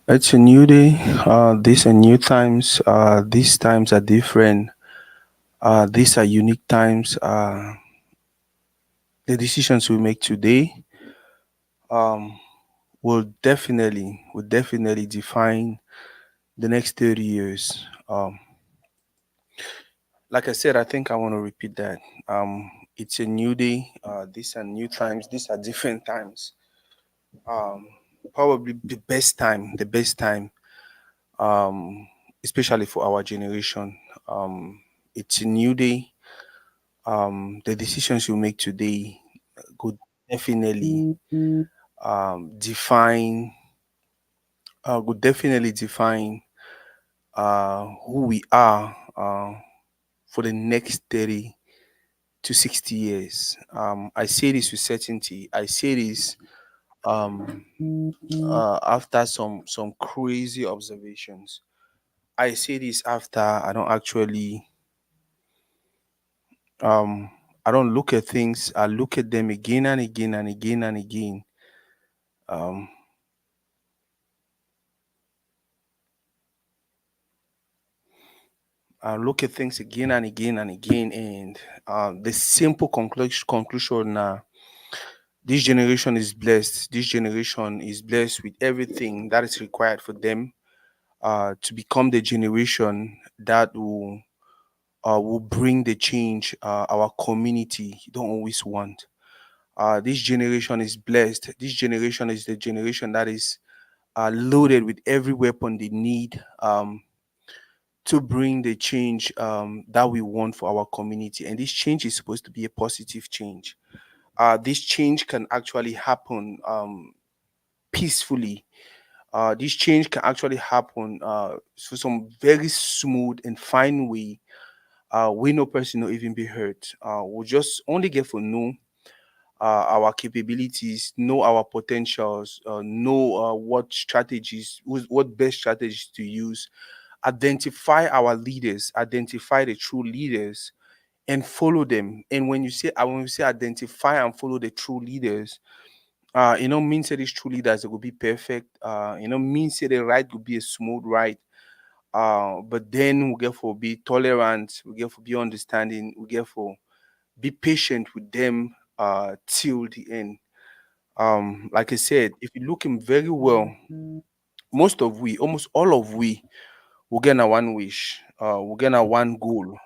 It's a new day. These are new times. These times are different. These are unique times. The decisions we make today um, will definitely define the next 30 years. Like I said, I think I want to repeat that. It's a new day. These are new times. These are different times. Um, Probably the best time, um, especially for our generation. It's a new day. The decisions you make today could definitely define would definitely define who we are for the next 30 to 60 years. I say this with certainty. I say this um, after some crazy observations. I say this after um, I don't look at things. I look at them again and again and again and again. Um, look at things again and again and again, and the simple conclusion: this generation is blessed. This generation is blessed with everything that is required for them to become the generation that will bring the change our community don't always want. This generation is blessed. This generation is the generation that is loaded with every weapon they need. To bring the change that we want for our community. And this change is supposed to be a positive change. This change can actually happen peacefully. This change can actually happen for some very smooth and fine way. We no person will even be hurt. We'll just only get to know our capabilities, know our potentials, know what best strategies to use, identify our leaders, identify the true leaders, and follow them. And when you say identify and follow the true leaders, means that these true leaders will be perfect. Means that the ride will be a smooth ride. But then we get for be tolerant, we get for be understanding, we get for be patient with them till the end. Like I said, if you look him very well, almost all of we will get a one wish, we'll get a one goal.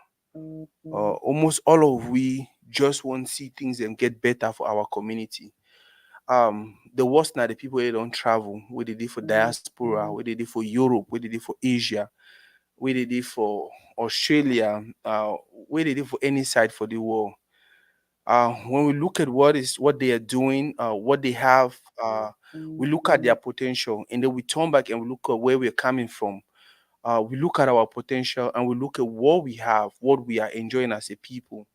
Almost all of we just want to see things and get better for our community. The worst now the people who don't travel, what they did for diaspora, what they did for Europe, what they did for Asia, what they did for Australia, what they did for any side for the world. When we look at what they are doing, what they have, we look at their potential, and then we turn back and we look at where we're coming from. We look at our potential and we look at what we have, what we are enjoying as a people.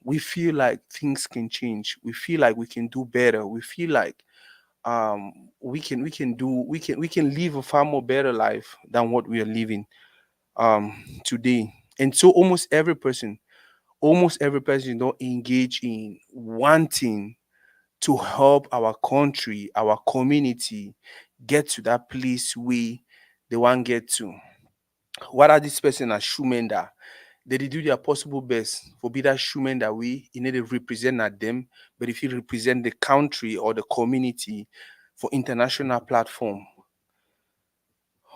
We feel like things can change. We feel like we can do better. We feel like we can live a far more better life than what we are living today. And so almost every person don't engage in wanting to help our country, our community get to that place we they want get to. What are this person as Shumenda? They do their possible best for be that Shumenda we you need to represent at them, but if you represent the country or the community for international platform,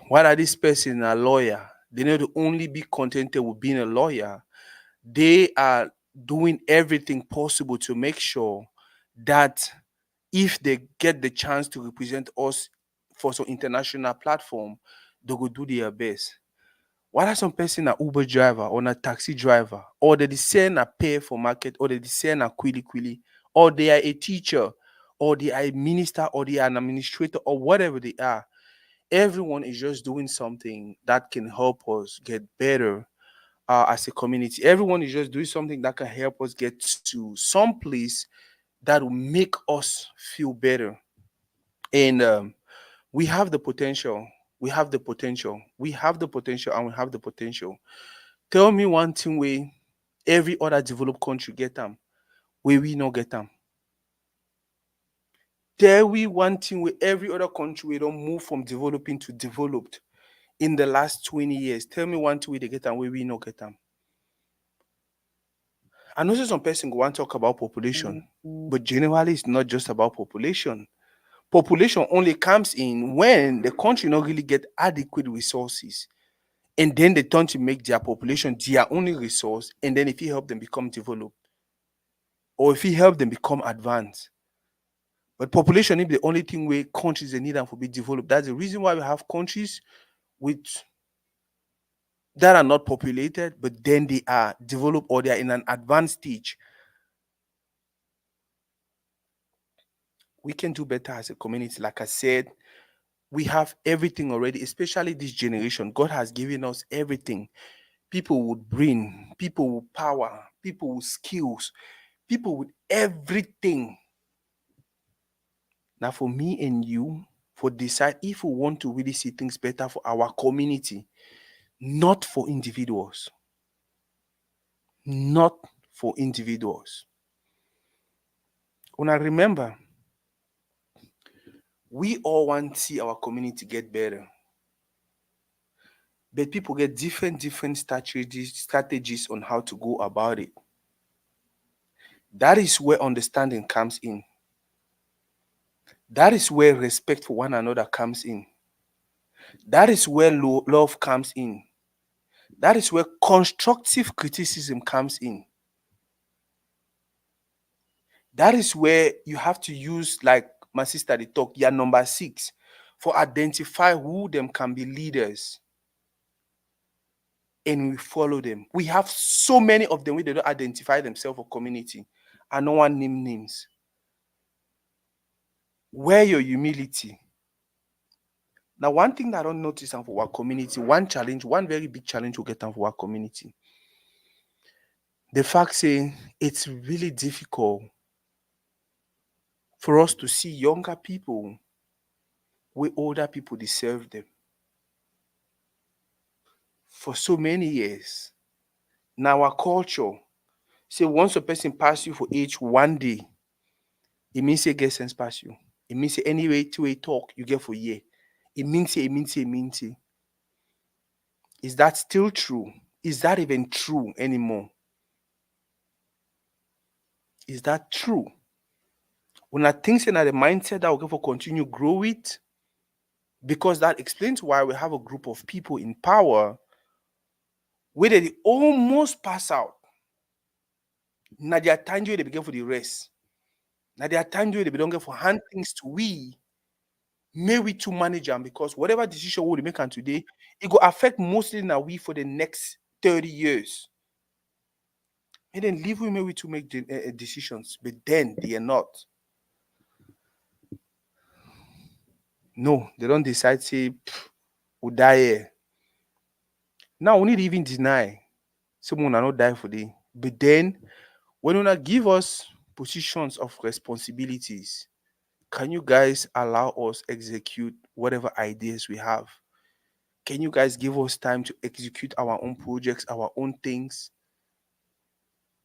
what are this person a lawyer? They need to only be contented with being a lawyer. They are doing everything possible to make sure that if they get the chance to represent us for some international platform, they will do their best. Why are some person a Uber driver or a taxi driver, or they send a pay for market, or they send a quilly quilly, or they are a teacher, or they are a minister, or they are an administrator, or whatever they are? Everyone is just doing something that can help us get better as a community. Everyone is just doing something that can help us get to some place that will make us feel better. And we have the potential. We have the potential. We have the potential, and we have the potential. Tell me one thing where every other developed country get them, where we not get them. There we one thing where every other country we don't move from developing to developed in the last 20 years. Tell me one thing where they get them where we no get them. I know say some person go want to talk about population, but generally it's not just about population. Population only comes in when the country not really get adequate resources, and then they turn to make their population their only resource, and then if you help them become developed or if you help them become advanced. But population is the only thing where countries they need them for be developed. That's the reason why we have countries with that are not populated, but then they are developed or they are in an advanced stage. We can do better as a community. Like I said, we have everything already, especially this generation. God has given us everything. People with brain, people with power, people with skills, people with everything. Now, for me and you, for decide if we want to really see things better for our community, not for individuals, not for individuals. When I remember, we all want to see our community get better, but people get different strategies on how to go about it. That is where understanding comes in. That is where respect for one another comes in. That is where love comes in. That is where constructive criticism comes in. That is where you have to use, like my sister they talk, yeah, number 6, for identify who them can be leaders, and we follow them. We have so many of them where they don't identify themselves or community, and no one name names. Where your humility. Now, one thing that I don't notice for our community, one challenge, one very big challenge we get for our community. The fact saying it's really difficult for us to see younger people where older people deserve them. For so many years, now our culture, say once a person pass you for age one day, it means say get sense pass you. It means say anyway to a talk you get for year. It means. Is that still true? Is that even true anymore? Is that true? When I think that the mindset that we're going to continue grow with, because that explains why we have a group of people in power where they almost pass out. Now there are times where they begin for the rest. Now there are times where they don't get for hand things to we, may we to manage them, because whatever decision we make on today, it will affect mostly now we for the next 30 years. And then leave we maybe to make decisions, but then they are not. No, they don't decide say we die here. Now we need to even deny someone will not die for them. But then when you not give us positions of responsibilities, can you guys allow us execute whatever ideas we have? Can you guys give us time to execute our own projects, our own things?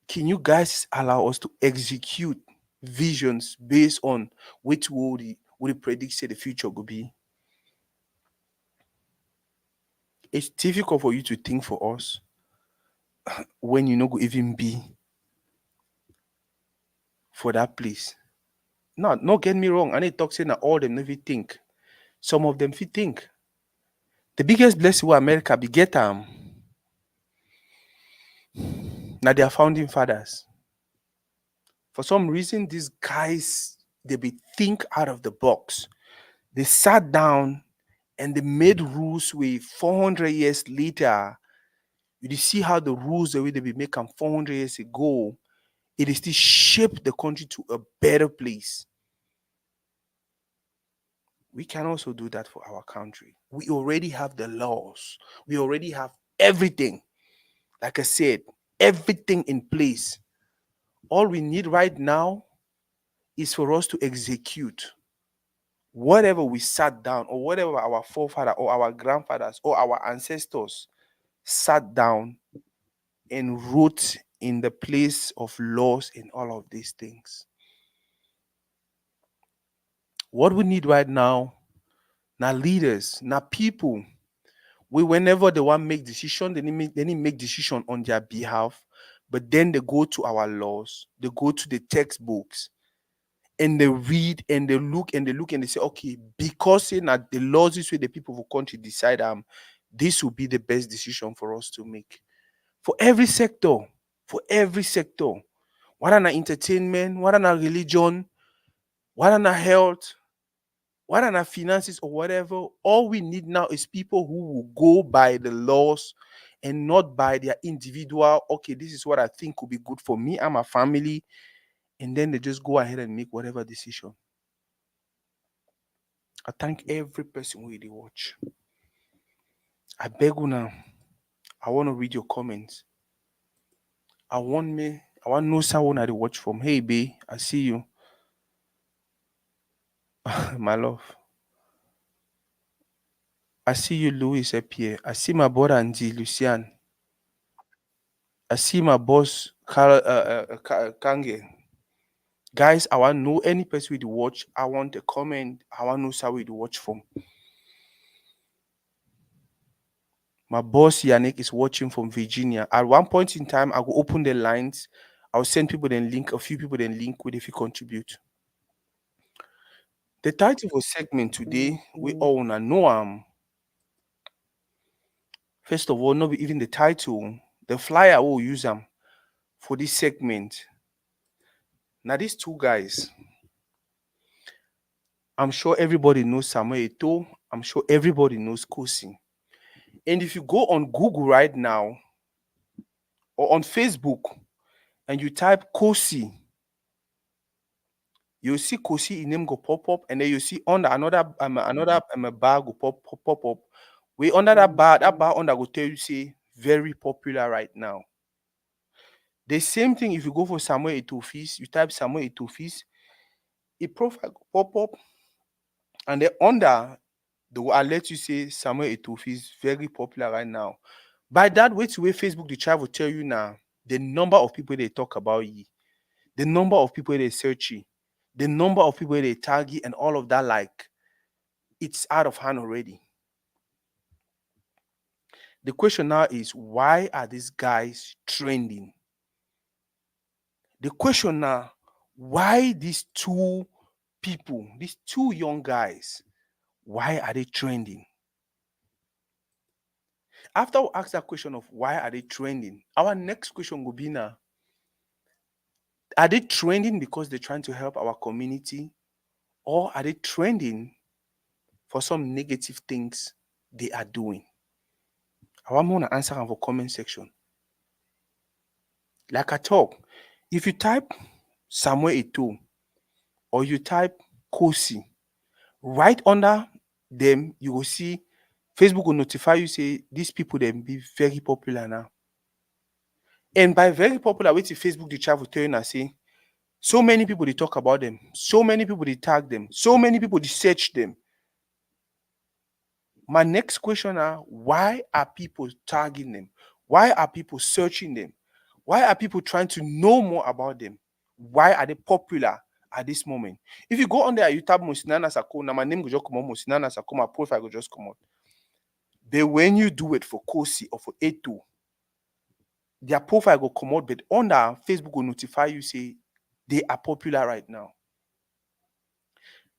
Can you guys allow us to execute visions based on which would predict say the future will be? It's difficult for you to think for us when you know go even be for that place. No, not get me wrong. I need talk saying that all them never think. Some of them fit think. The biggest blessing what America be get now their founding fathers. For some reason, these guys they be think out of the box. They sat down and they made rules with 400 years later. You see how the rules the way they be making 400 years ago, it is still shape the country to a better place. We can also do that for our country. We already have the laws. We already have everything. Like I said, everything in place. All we need right now is for us to execute whatever we sat down, or whatever our forefather or our grandfathers or our ancestors sat down and wrote in the place of laws and all of these things. What we need right now, not leaders, not people. We whenever they want make decision, they need make decision on their behalf, but then they go to our laws, they go to the textbooks, and they read and they look and they say, okay, because in that the laws is where the people of the country decide this will be the best decision for us to make. For every sector, for every sector, whether na entertainment, whether na religion, whether na health, whether na finances or whatever, all we need now is people who will go by the laws and not by their individual, okay, this is what I think could be good for me and my family, and then they just go ahead and make whatever decision. I thank every person who they watch. I beg you now. I want to read your comments. I want to know someone I dey watch from. Hey, babe, I see you. My love. I see you, Louis Epierre. I see my brother Andy Lucian. I see my boss, Kange. Guys, I want to know any person with the watch. I want a comment. I want to know someone with the watch from. My boss Yannick is watching from Virginia. At one point in time, I will open the lines. I'll send people then link, a few people then link with if you contribute. The title of segment today, we all wanna know first of all, not be even the title, the flyer we'll use for this segment. Now these two guys, I'm sure everybody knows Samuel Eto'o. I'm sure everybody knows Kosi. And if you go on Google right now or on Facebook and you type Kosi, you'll see Kosi in name go pop up, and then you see under another bar go pop up. We under that bar under go tell you say very popular right now. The same thing if you go for Samuel Eto'o, you type Samuel Eto'o, a profile go pop up, and then under they will alert you say Samuel Eto'o is very popular right now. By that way, to way Facebook the chat will tell you now the number of people they talk about you, the number of people they search you, the number of people they tag you, and all of that. Like it's out of hand already. The question now is, why are these guys trending? The question now, why these two people, these two young guys, why are they trending? After we ask that question of why are they trending, our next question will be now, are they trending because they're trying to help our community, or are they trending for some negative things they are doing? I want to answer in the comment section. Like I talk, if you type Samuel Eto'o or you type Kosi, right under them, you will see Facebook will notify you, say these people they be very popular now. And by very popular, wait till Facebook the chat will tell you now, say so many people they talk about them, so many people they tag them, so many people they search them. My next question are, why are people tagging them? Why are people searching them? Why are people trying to know more about them? Why are they popular at this moment? If you go on there, you type Musinana Sako, now my name will just come out, Musinana Sako, my profile will just come out. But when you do it for Kosi or for Eto'o, their profile will come out, but under Facebook will notify you, say they are popular right now.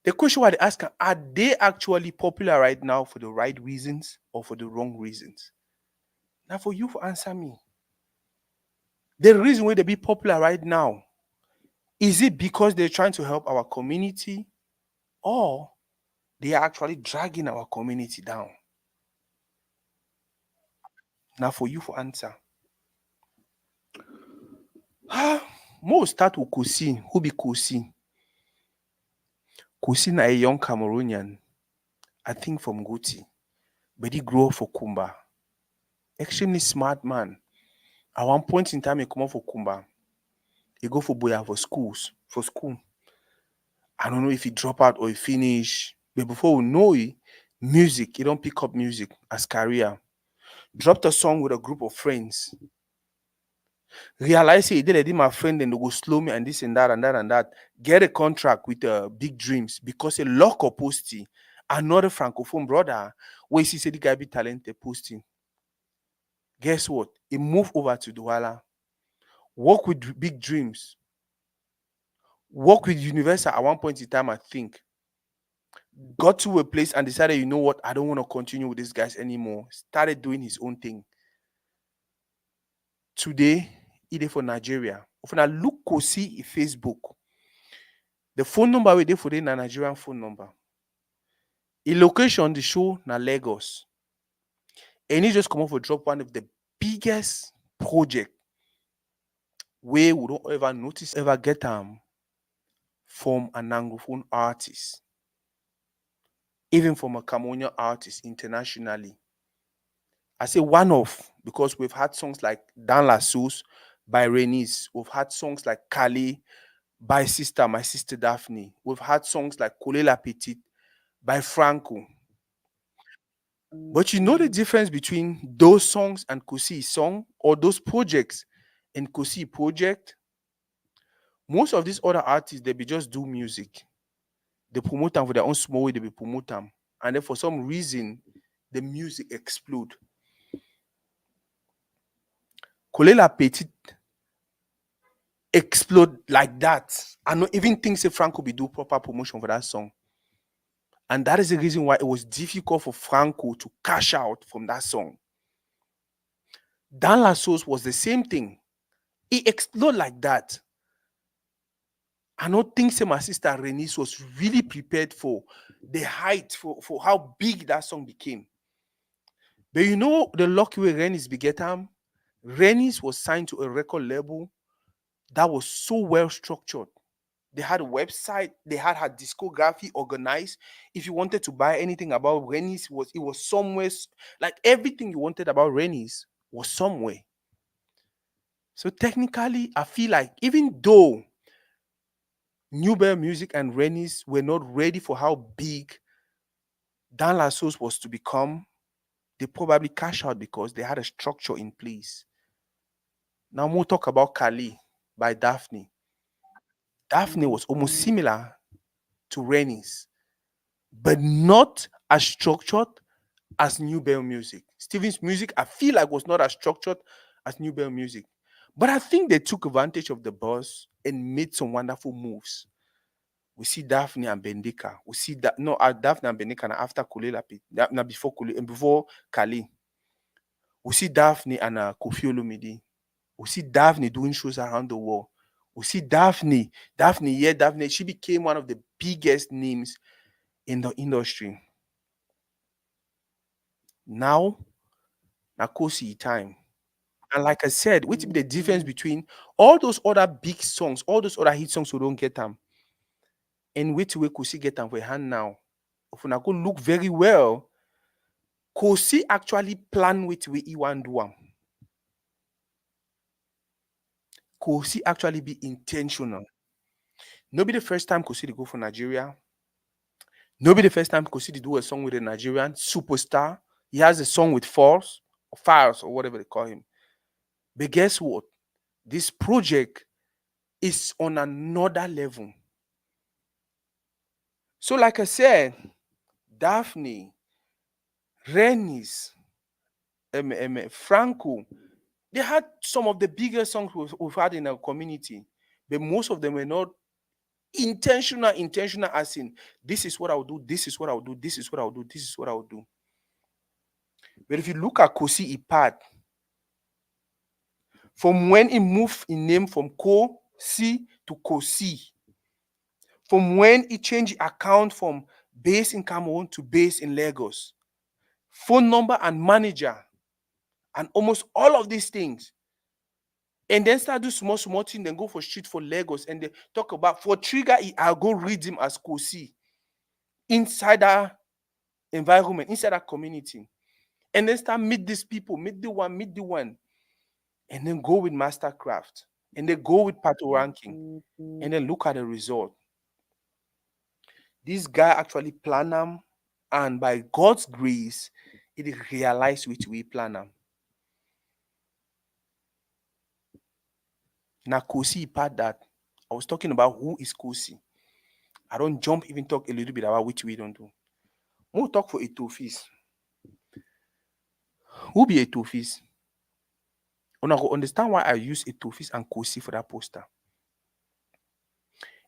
The question why they ask, are they actually popular right now for the right reasons or for the wrong reasons? Now for you to answer me. The reason why they be popular right now, is it because they're trying to help our community, or they are actually dragging our community down? Now for you to answer. Most start with Kosi. Who be Kosi? Kosi na a young Cameroonian, I think from Guti, but he grew up for Kumba. Extremely smart man. At one point in time, he come up for Kumba. He go for Boya for school. I don't know if he drop out or he finish, but before we know it, music, he don't pick up music as career. Dropped a song with a group of friends. Realize, say, they my friend, and they go slow me and this and that and that and that. Get a contract with Big Dreams because a local posty, another francophone brother, where he say the guy be talented posting. Guess what? He moved over to Douala, work with Big Dreams, work with Universal at one point in time, I think. Got to a place and decided, you know what, I don't want to continue with these guys anymore. Started doing his own thing. Today, he dey for Nigeria. If I look Kosi in Facebook, the phone number we dey for the Nigerian phone number. In location, the show na Lagos. And he just come up for drop one of the biggest project where we don't ever notice, ever get from an Anglophone artist, even from a Cameroonian artist internationally. I say one off because we've had songs like Dan La Sauce by Renis. We've had songs like Kali by my sister Daphne. We've had songs like Kole La Petite by Franco. But you know the difference between those songs and Kosi's song, or those projects and Kosi project? Most of these other artists, they be just do music. They promote them for their own small way, they be promote them. And then for some reason, the music explode. Kole La Petite explode like that. I don't even think say Franco be do proper promotion for that song. And that is the reason why it was difficult for Franco to cash out from that song. Dan La Sauce was the same thing. He exploded like that. I don't think say my sister Renis was really prepared for the height, for how big that song became. But you know the lucky way Renis beget him? Renis was signed to a record label that was so well structured. They had a website, they had her discography organized. If you wanted to buy anything about Renis, it was somewhere, like everything you wanted about Renis was somewhere. So technically, I feel like even though New Bear Music and Renis were not ready for how big Dan La Sauce was to become, they probably cash out because they had a structure in place. Now we'll talk about Kali by Daphne. Daphne was almost similar to Renis, but not as structured as New Bell Music. Steven's music, I feel like, was not as structured as New Bell Music. But I think they took advantage of the buzz and made some wonderful moves. We see Daphne and Bendika. We see that Daphne and Bendika after Kule Lapi, now before Kule and before Kali. We see Daphne and Kofi Olomide. We see Daphne doing shows around the world. We see Daphne, she became one of the biggest names in the industry. Now, Kosi time. And like I said, what be the difference between all those other big songs, all those other hit songs we don't get them, and wait we Kosi get them for hand now? If we go look very well, Kosi actually plan with we he want do am. Kosi actually be intentional. No be the first time Kosi go for Nigeria. No be the first time Kosi do a song with a Nigerian superstar. He has a song with Files, or whatever they call him. But guess what? This project is on another level. So, like I said, Daphne, Renis, Franco, they had some of the biggest songs we've had in our community, but most of them were not intentional as in, this is what I will do, this is what I will do, this is what I will do, this is what I will do. But if you look at Kosi Ipad, from when he moved in name from Kosi to Kosi, from when he changed account from base in Cameroon to base in Lagos, phone number and manager, and almost all of these things. And then start do small thing, then go for street for Lagos, and they talk about for Trigger, I'll go read him as Kosi inside that environment, inside that community. And then start meet these people, meet the one, and then go with Mastercraft, and then go with Pato Ranking, and then look at the result. This guy actually plan them, and by God's grace, it realized which we plan them. Now Kosi part that. I was talking about who is Kosi. I don't jump even talk a little bit about which we don't do. We'll talk for Etofis. Who be Etofis? Una go understand why I use Etofis and Kosi for that poster.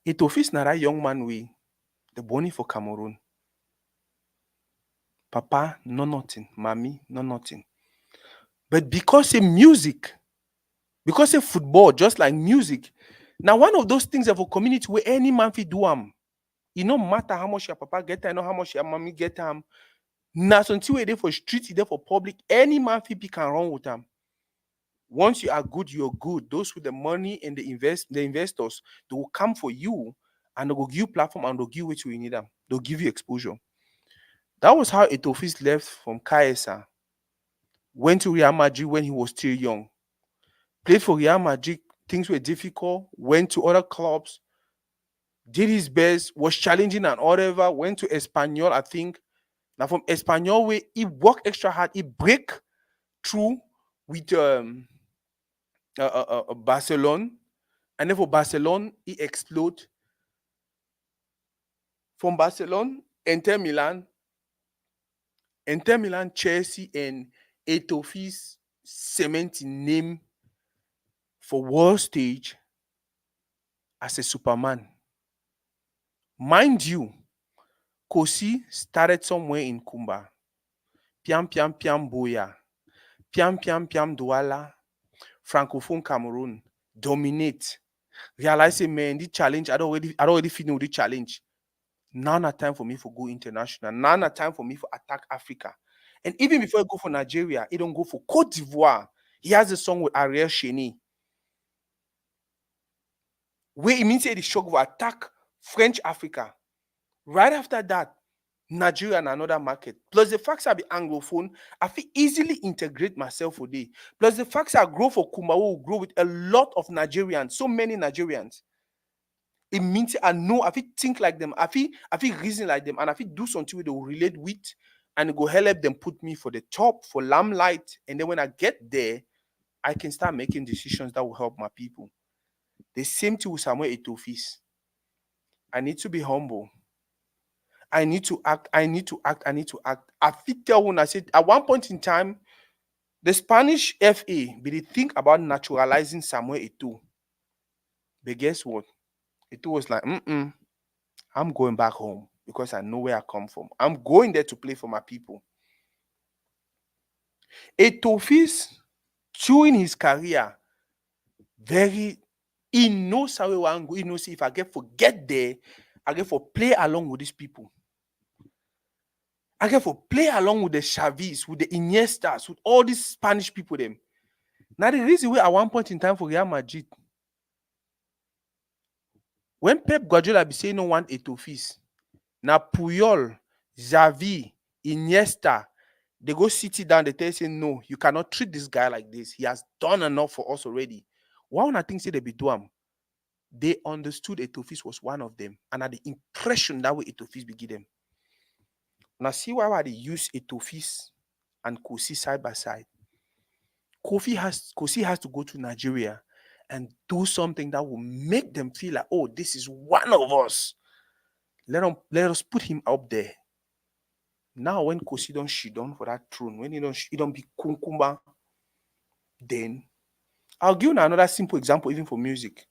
Etofis na that young man we the bonny for Cameroon. Papa, no nothing. Mommy, no nothing. But because of music, because of football, just like music, now one of those things of a community where any man fit do it no matter how much your papa get time, know how much your mommy get time. Now until we're there for street, there for public, any man fit pick and run with them. Once you are good, you're good. Those with the money and the investors, they will come for you and they will give you platform and they'll give you what you need them. They'll give you exposure. That was how Etofis left from KSA. Went to Real Madrid when he was still young. Played for Real Madrid. Things were difficult. Went to other clubs. Did his best. Was challenging and whatever. Went to Espanyol, I think. Now from Espanyol, where he worked extra hard. He break through with Barcelona. And then for Barcelona, he explode. From Barcelona, Inter Milan, Chelsea, and Etofis cement name for world stage as a Superman. Mind you, Kosi started somewhere in Kumba. Piam Piam Piam Boya. Piam Piam Piam Douala. Francophone Cameroon. Dominate. Realize, man, this challenge, I don't already feel the challenge. Now not time for me to go international. Now not time for me to attack Africa. And even before I go for Nigeria, he don't go for Cote d'Ivoire. He has a song with Ariel Cheney. Where it means he shock for attack French Africa. Right after that, Nigeria and another market. Plus the fact I be Anglophone, I feel easily integrate myself for day. Plus the fact I grow for Kumba will grow with a lot of Nigerians, so many Nigerians. It means I know, I feel think like them, I feel reason like them, and I feel do something they will relate with, and it go help them put me for the top, for limelight. And then when I get there, I can start making decisions that will help my people. The same thing with Samuel Etofis. I need to be humble. I need to act. I need to act. I need to act. I fit tell when I said at one point in time, the Spanish FA be they think about naturalizing Samuel Eto'o. But guess what? Eto'o was like, I'm going back home because I know where I come from. I'm going there to play for my people. Etofis, during his career, very he knows how I go. He knows if I get for get there, I get for play along with these people. I get for play along with the Chavis, with the Iniestas, with all these Spanish people. Them. Now the reason why at one point in time for Real Madrid, when Pep Guardiola be saying no want Etofis, now Puyol, Xavi, Iniesta, they go sit it down, they tell you, say, no, you cannot treat this guy like this. He has done enough for us already. One of the things they be doing, they understood Etofis was one of them, and had the impression that way Etofis be give them. Now see why they use Etofis and Kosi side by side. Kosi has to go to Nigeria and do something that will make them feel like, oh, this is one of us. Let us put him up there. Now, when Kosi don't shit on for that throne, when he don't be Kunkumba, then I'll give you another simple example, even for music.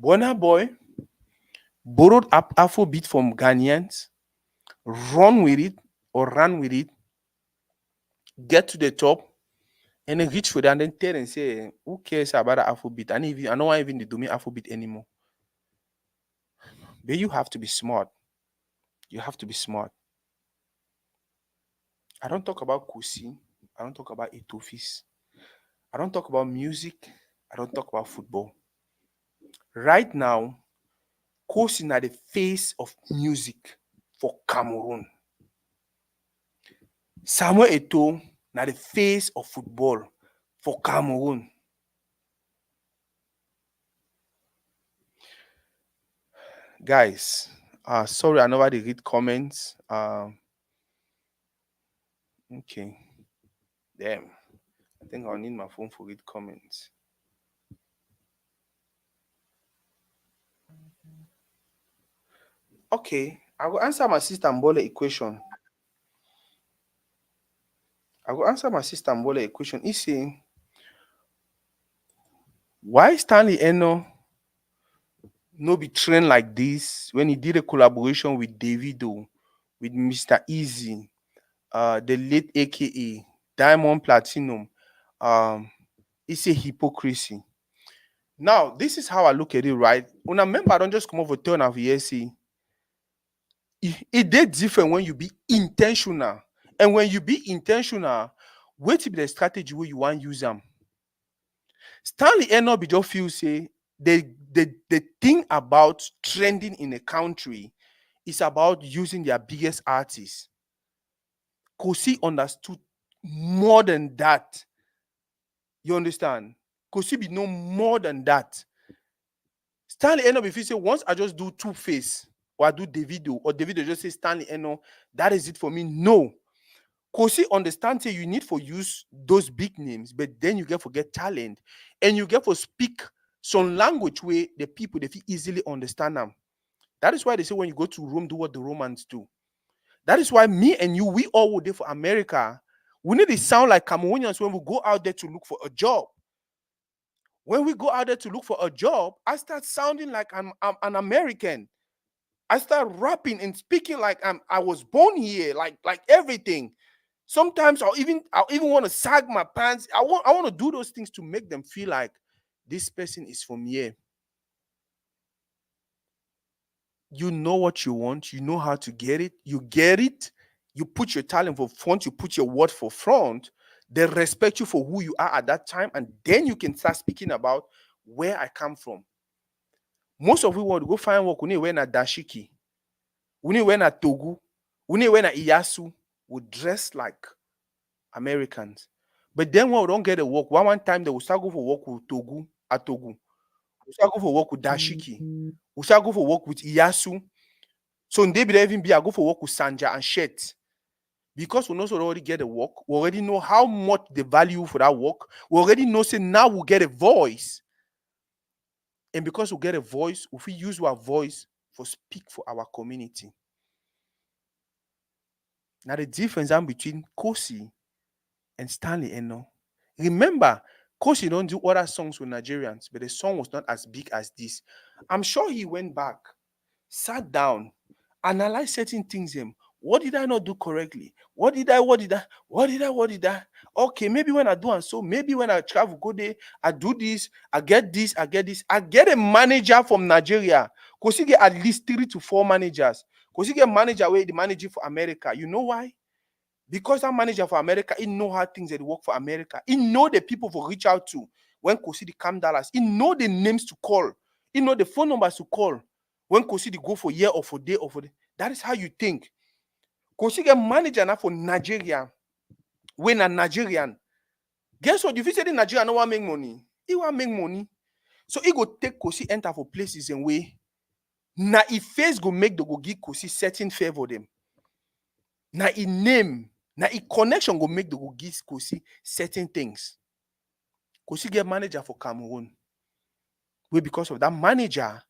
Burna Boy borrowed Afrobeat from Ghanaians, run with it or run with it, get to the top, and then reach for that and then tell and say, who cares about the Afrobeat? I don't want even to do me Afrobeat anymore. But you have to be smart. You have to be smart. I don't talk about Kosi. I don't talk about Etofis. I don't talk about music. I don't talk about football. Right now, Kosi is the face of music for Cameroon. Samuel Eto'o na the face of football for Cameroon. Guys, sorry, I never dey read comments. Okay. Damn. I think I'll need my phone for read comments. Okay, I will answer my sister Mbole equation. I will answer my sister Mbole equation. He say, why Stanley Eno no be trained like this when he did a collaboration with Davido, with Mr. Easy, the late AKA Diamond Platinum? Um, it's a hypocrisy. Now, this is how I look at it, right? When I remember, I don't just come over turn of here, see, it did different when you be intentional. And when you be intentional, wait to be the strategy where you want use them. Stanley Enobi just feel say the thing about trending in a country is about using their biggest artists. Kosi understood more than that. You understand? Kosi be no more than that. Stanley Eno if you say once I just do Two Face or I do Davido or Davido just say Stanley Eno, that is it for me. No. Kosi understand say you need for use those big names, but then you get forget talent and you get for speak some language where the people they feel easily understand them. That is why they say when you go to Rome, do what the Romans do. That is why me and you, we all would there for America. We need to sound like Cameroonians when we go out there to look for a job. When we go out there to look for a job, I start sounding like I'm an American. I start rapping and speaking like I was born here, like everything. Sometimes I'll even want to sag my pants. I want to do those things to make them feel like this person is from here. You know what you want, you know how to get it, you get it, you put your talent for front, you put your word for front, they respect you for who you are at that time, and then you can start speaking about where I come from. Most of we want to go find work, we need when at Dashiki, we need when at Togu, we need when at Iyasu, we dress like Americans. But then when we don't get a work, one time they will start go for work with Togu at Togu. We start go for work with Dashiki. We start go for work with Iyasu. So in David even be I go for work with Sanja and Shet. Because we also already get a work, we already know how much the value for that work. We already know say now we get a voice. And because we get a voice, if we use our voice for speak for our community. Now the difference between Kosi and Stanley Eno. Remember, Kosi don't do other songs with Nigerians, but the song was not as big as this. I'm sure he went back, sat down, analyzed certain things. What did I not do correctly? What did I? What did I? What did I? What did I? Okay, maybe when I do and so, maybe when I travel, go there, I do this, I get this, I get this. I get a manager from Nigeria. Because he get at least 3 to 4 managers. Because he get manager where the manager for America. You know why? Because that manager for America, he know how things that work for America. He know the people for reach out to when Kosidi come Dallas. He know the names to call. He know the phone numbers to call when Kosidi go for year or for day or for day. That is how you think. Kosidi get manager now for Nigeria. When a Nigerian, guess what? If you say the Nigerian no want make money, he want make money. So he go take Kosi enter for places and way. Now if face go make the go give Kosi certain favor them. Now in name, now in connection go make the go give Kosi certain things. Kosi get manager for Cameroon. Where because of that manager,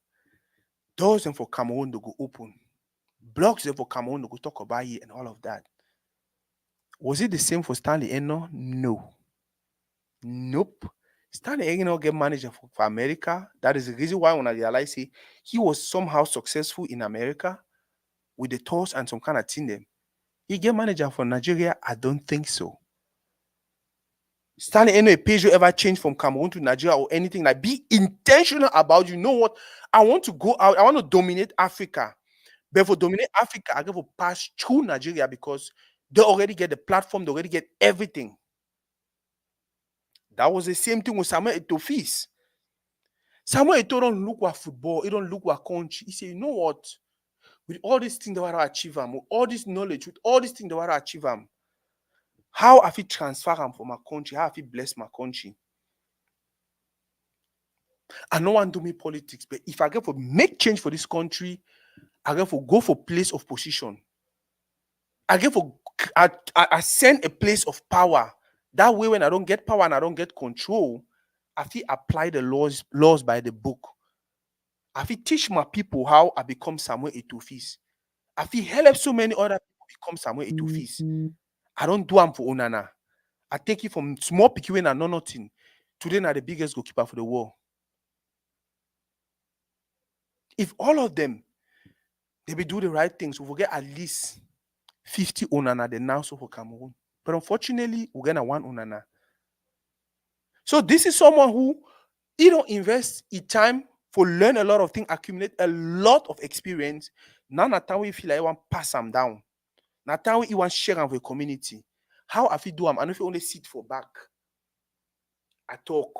doors them for Cameroon to go open. Blocks them for Cameroon to go talk about it and all of that. Was it the same for Stanley Eno? No. Nope. Stanley Eno get manager for America. That is the reason why when I realized he was somehow successful in America with the tours and some kind of thing them. He get manager for Nigeria? I don't think so. Stanley Eno page you ever change from Cameroon to Nigeria or anything like be intentional about you know what I want to go out, I want to dominate Africa. But for dominate Africa, I got to pass through Nigeria because they already get the platform, they already get everything. That was the same thing with Samuel Eto'o. Samuel Eto'o don't look at football, he don't look at country. He say, you know what? With all these things that I want to achieve, with all this knowledge, with all these things that I want to achieve, how I feel transfer them for my country, how I feel bless my country. I no want to do me politics, but if I get for make change for this country, I get for go for place of position. I get for I send a place of power. That way, when I don't get power and I don't get control, I feel apply the laws by the book. I fit teach my people how I become Samuel Etofis. I fit help so many other people become Samuel Etofis. I don't do am for Onana. I take it from small pikin wey na know nothing. Today na the biggest goalkeeper for the world. If all of them they be do the right things, we will get at least 50 Onana the now so for Cameroon. But unfortunately, we get a one Onana. So this is someone who he don't invest his time for learn a lot of things, accumulate a lot of experience. Now na time we feel like he want pass him down. Now time he want share am with the community. How I fit do am? I know if you only sit for back. I talk.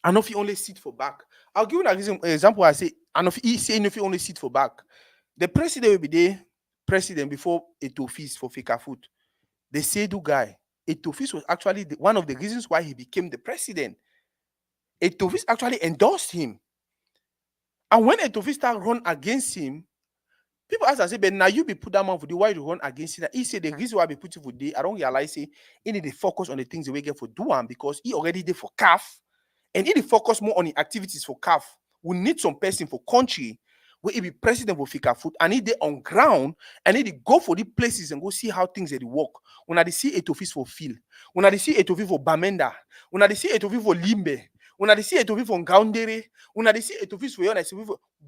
I know if you only sit for back. I'll give you an example. I say, I know if he say if you only sit for back. The president will be there, president before Etofis for Fika Food. The Sedu guy. Etofis was actually one of the reasons why he became the president. Etofis actually endorsed him. And when Etofis started run against him, people ask, I say, but now you be put that man for the why you run against him. He said the reason why I be put you for the I don't realize he need to focus on the things we get for doing because he already did for CAF and he need to focus more on the activities for CAF. We need some person for country where he be president for Fika Food and he dey on ground and he dey go for the places and go see how things they work. When I see Etofis for field, when I see Etofis for Bamenda, when I see Etofis for Limbe, when I see Etofis for Gaundere, when I see Etofis for Yon, I see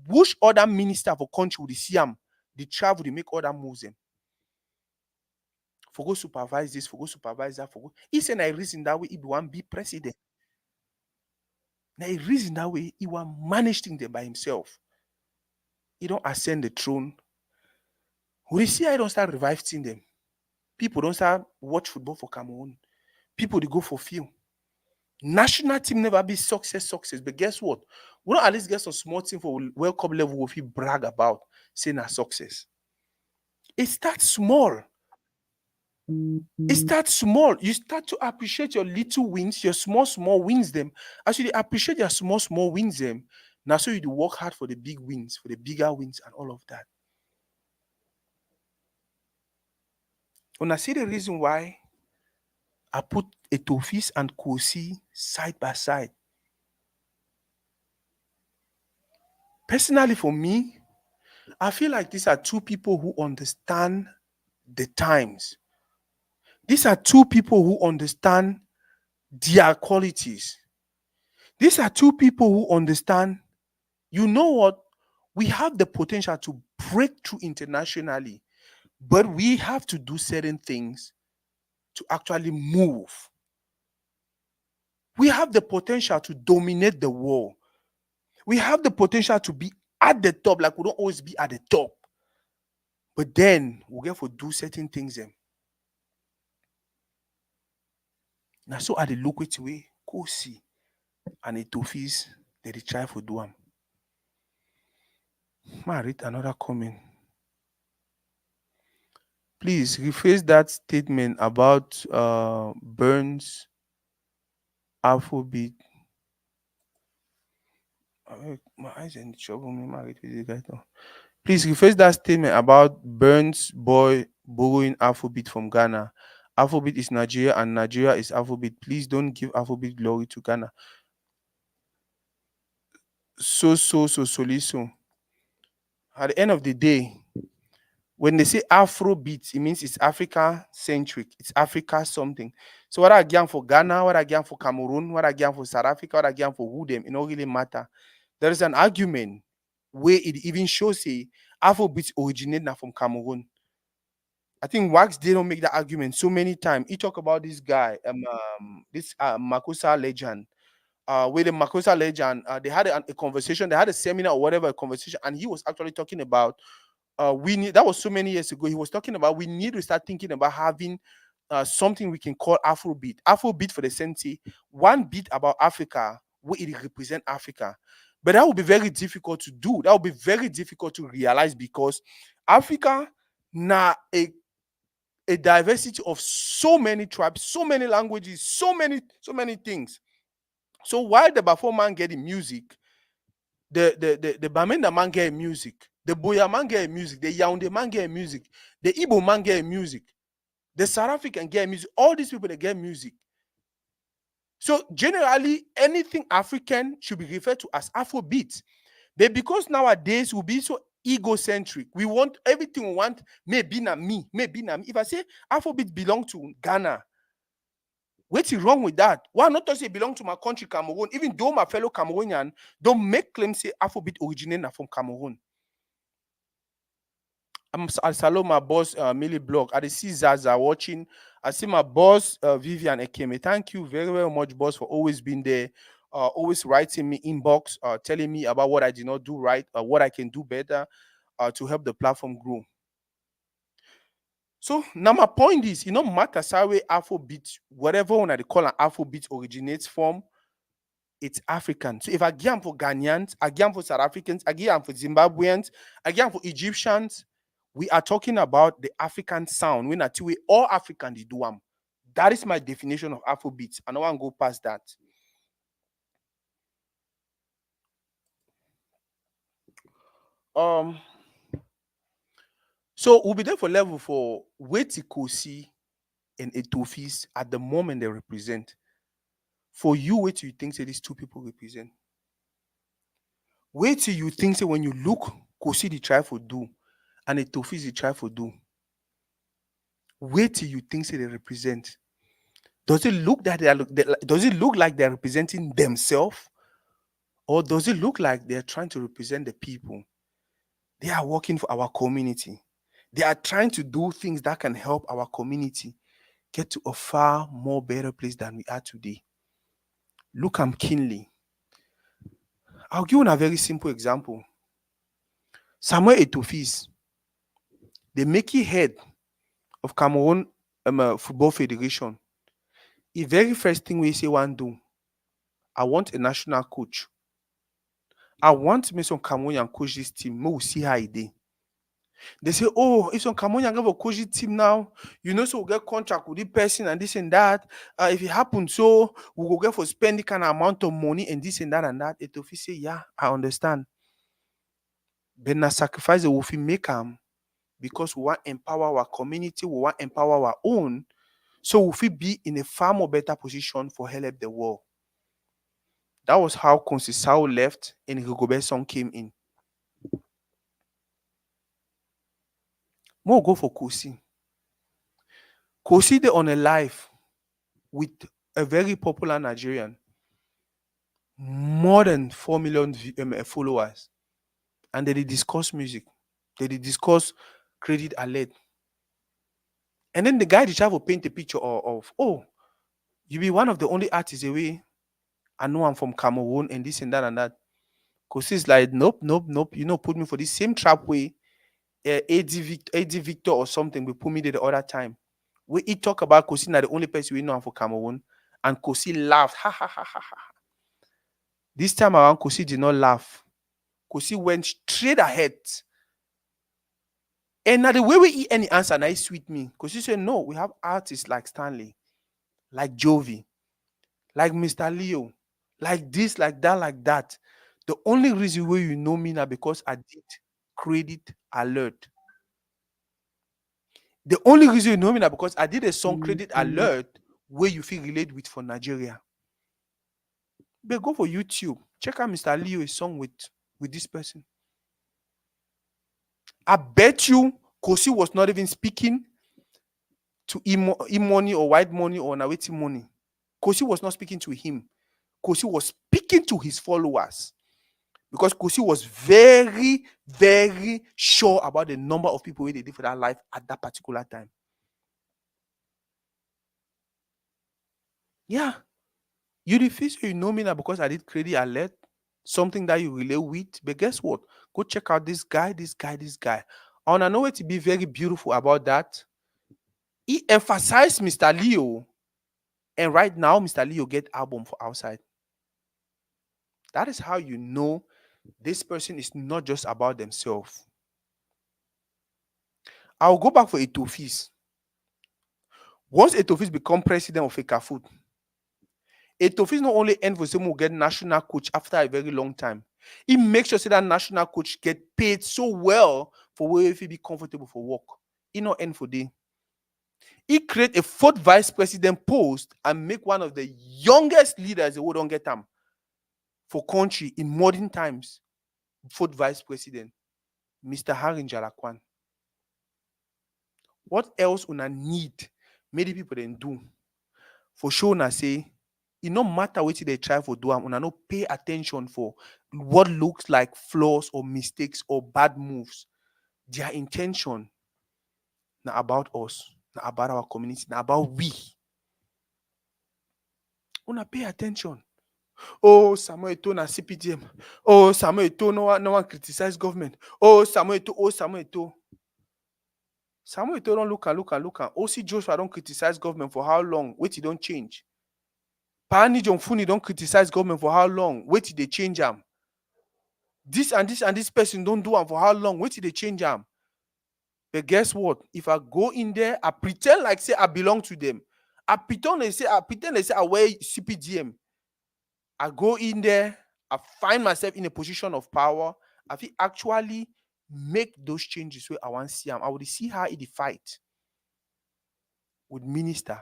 which other minister for country would see him. They travel, they make other moves. Them. For go supervise this, for go supervise that, for go. He said, I reason that way he want be president. Now he reason that way he want manage things there by himself. He don't ascend the throne. We see I don't start reviving them. People don't start watch football for Cameroon. People they go for film. National team never be success. But guess what? We don't at least get some small team for World Cup level if you brag about saying a success. It starts small. It starts small. You start to appreciate your little wins, your small wins them. As you appreciate your small wins them, now so you do work hard for the big wins, for the bigger wins and all of that. When I see the reason why I put Etofis and Kosi side by side. Personally, for me, I feel like these are two people who understand the times. These are two people who understand their qualities. These are two people who understand, you know what? We have the potential to break through internationally, but we have to do certain things to actually move. We have the potential to dominate the world. We have the potential to be at the top, like we don't always be at the top. But then we get to do certain things. Now, so at the look which way, go see. And Etofis, they try to do them. I read another comment. Please rephrase that statement about Burns Afrobeat. My eyes are in trouble. Please rephrase that statement about Burns boy borrowing Afrobeat from Ghana. Afrobeat is Nigeria and Nigeria is Afrobeat. Please don't give Afrobeat glory to Ghana. So. At the end of the day, when they say Afrobeat, it means it's Africa centric. It's Africa something. So what I get for Ghana, what I get for Cameroon, what I get for South Africa, what I get for who them, it don't really matter. There is an argument where it even shows say Afrobeat originate now from Cameroon. I think Wax they don't make that argument so many times. He talk about this guy, this Makosa legend. With the Makosa legend, they had a conversation, they had a seminar or whatever, a conversation, and he was actually talking about we need that was so many years ago. He was talking about we need to start thinking about having something we can call Afrobeat. Afrobeat for the sense one beat about Africa where it represent Africa. But that would be very difficult to do. That would be very difficult to realize because Africa now a diversity of so many tribes, so many languages, so many things. So while the Bafo man getting music, the Bamenda man get music, the Boya man get music, the Yaounde man get music, the Igbo man get music, the South African get music, all these people they get music. So generally, anything African should be referred to as Afrobeat. But because nowadays we be so egocentric, we want everything we want, maybe not me, maybe not me. If I say Afrobeat belong to Ghana, what's wrong with that? Why not just say it belong to my country, Cameroon? Even though my fellow Cameroonian don't make claims say Afrobeat originated from Cameroon. I salute my boss, Millie Block. I dey see Zaza watching. I see my boss, Vivian Ekeme. Thank you very, very much, boss, for always being there, always writing me inbox, telling me about what I did not do right, what I can do better to help the platform grow. So now my point is, you know, matter how Afrobeat, whatever one they call an Afrobeat originates from, it's African. So if I give them for Ghanaians, I give them for South Africans, I give them for Zimbabweans, I give them for Egyptians, we are talking about the African sound. When I tell you all African they do them. That is my definition of Afrobeat. I don't want to go past that. Um, so we'll be there for level for Weti Kosi and Etofis at the moment they represent. For you, what do you think say these two people represent? Wait till you think say when you look Kosi the try for do and Etofis the try for do. Wait till you think say they represent. Does it look that does it look like they're representing themselves? Or does it look like they're trying to represent the people? They are working for our community. They are trying to do things that can help our community get to a far more better place than we are today. Look, I'm keenly. I'll give you a very simple example. Samuel Etofis, the Mickey head of Cameroon Football Federation. The very first thing we say one do, I want a national coach. I want to make some Cameroonian coach this team. We will see how it is. They say, oh, if some Cameroonian have a coaching team now, you know, so we'll get contract with this person and this and that. If it happens, so we will get for spending kind of amount of money and this and that and that. Etofi say, yeah, I understand. But now sacrifice the wolfie make them because we want to empower our community, we want to empower our own. So we will be in a far more better position for help the world. That was how Conceição left and Rigobert Song came in. More go for Kosi. Kosi they on a live with a very popular Nigerian, more than 4 million followers, and they discuss music, they discuss credit alert, and then the guy they try to paint a picture of oh, you be one of the only artists away. I know I'm from Cameroon and this and that and that. Kosi is like nope, nope, nope. You know, put me for the same trap way. AD Victor or something will put me there the other time. We he talk about Kosi not the only person we know I'm for Cameroon, and Kosi laughed. Ha ha ha ha ha. This time around, Kosi did not laugh. Kosi went straight ahead. And now the way we eat any answer, now it's sweet me. Kosi said, no, we have artists like Stanley, like Jovi, like Mr. Leo, like this, like that, like that. The only reason why you know me now because I did credit alert. The only reason you know me now because I did a song credit alert where you feel relate with for Nigeria. But go for YouTube, check out Mr. Leo's song with this person. I bet you Kosi was not even speaking to e-money or white money or Naweti money. Kosi was not speaking to him. Kosi was speaking to his followers because Kosi was very, very sure about the number of people who they did for that life at that particular time. Yeah. You refuse, you know me now because I did credit alert, something that you relate with. But guess what? Go check out this guy, this guy, this guy. And I know it to be very beautiful about that. He emphasized Mr. Leo. And right now, Mr. Leo get album for outside. That is how you know this person is not just about themselves. I'll go back for Etofis. Once Etofis become president of Fekafood, Etofis not only end for someone who get national coach after a very long time. He makes sure that national coach get paid so well for where he be comfortable for work. He not end for day. He create a fourth vice president post and make one of the youngest leaders who don't get them for country in modern times. fourth vice president, Mr. Harin Jalakwan. What else una need many people then do for sure una say it no matter what they try for do am, una no pay attention for what looks like flaws or mistakes or bad moves. Their intention na about us, na about our community, na about we. Una pay attention. Oh, Samuel Eto'o na CPDM. Oh, Samuel Eto'o no one criticize government. Oh, Samuel Eto'o. Oh, Samuel Eto'o. Samuel Eto'o don't look and look. OC Joshua don't criticize government for how long? Wait, he don't change. Pani Jongfuni don't criticize government for how long? Wait till they change them. This and this and this person don't do them for how long? Wait till they change them. But guess what? If I go in there, I pretend like say I belong to them. I pretend they say I wear CPDM. I go in there, I find myself in a position of power. I feel actually make those changes where I want to see them. I would see how it fight with minister,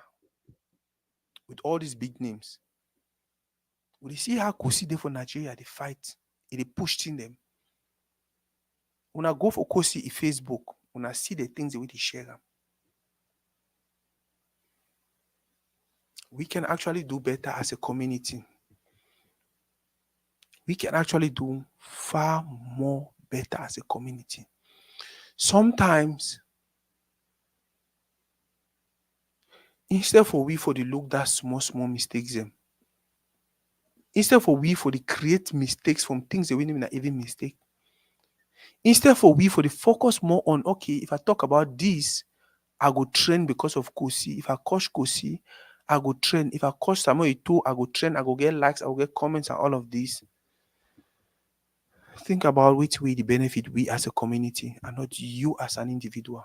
with all these big names. We see how Kosi dey for Nigeria, they fight. They pushing them. When I go for Kosi in Facebook, when I see the things the way they share them, we can actually do better as a community. We can actually do far more better as a community. Sometimes, instead for we for the look that small mistakes them, instead for we for the create mistakes from things that we don't even mistake, instead for we for the focus more on, okay, if I talk about this, I go trend because of Kosi. If I coach Kosi, I go trend. If I coach Samuel Eto'o, I go trend. I go get likes, I go get comments and all of this. Think about which way the benefit we as a community and not you as an individual.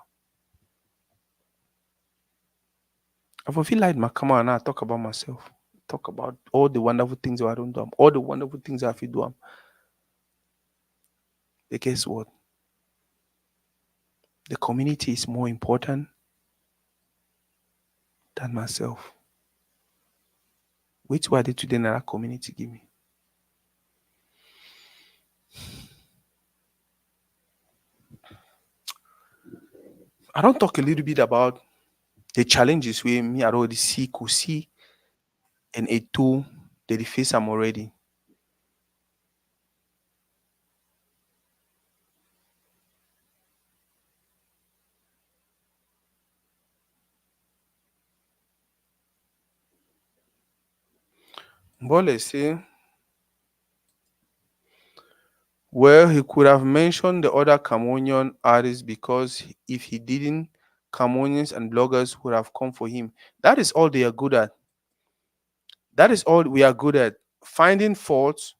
I feel like my camera and I talk about myself. Talk about all the wonderful things that I don't do. All the wonderful things I feel do. But guess what? The community is more important than myself. Which way did today that community give me? I don't talk a little bit about the challenges we me I already see Kosi and Eto'o they face them already. Mbole say, well, he could have mentioned the other Cameroonian artists because if he didn't, Cameroonians and bloggers would have come for him. That is all they are good at. That is all we are good at. Finding faults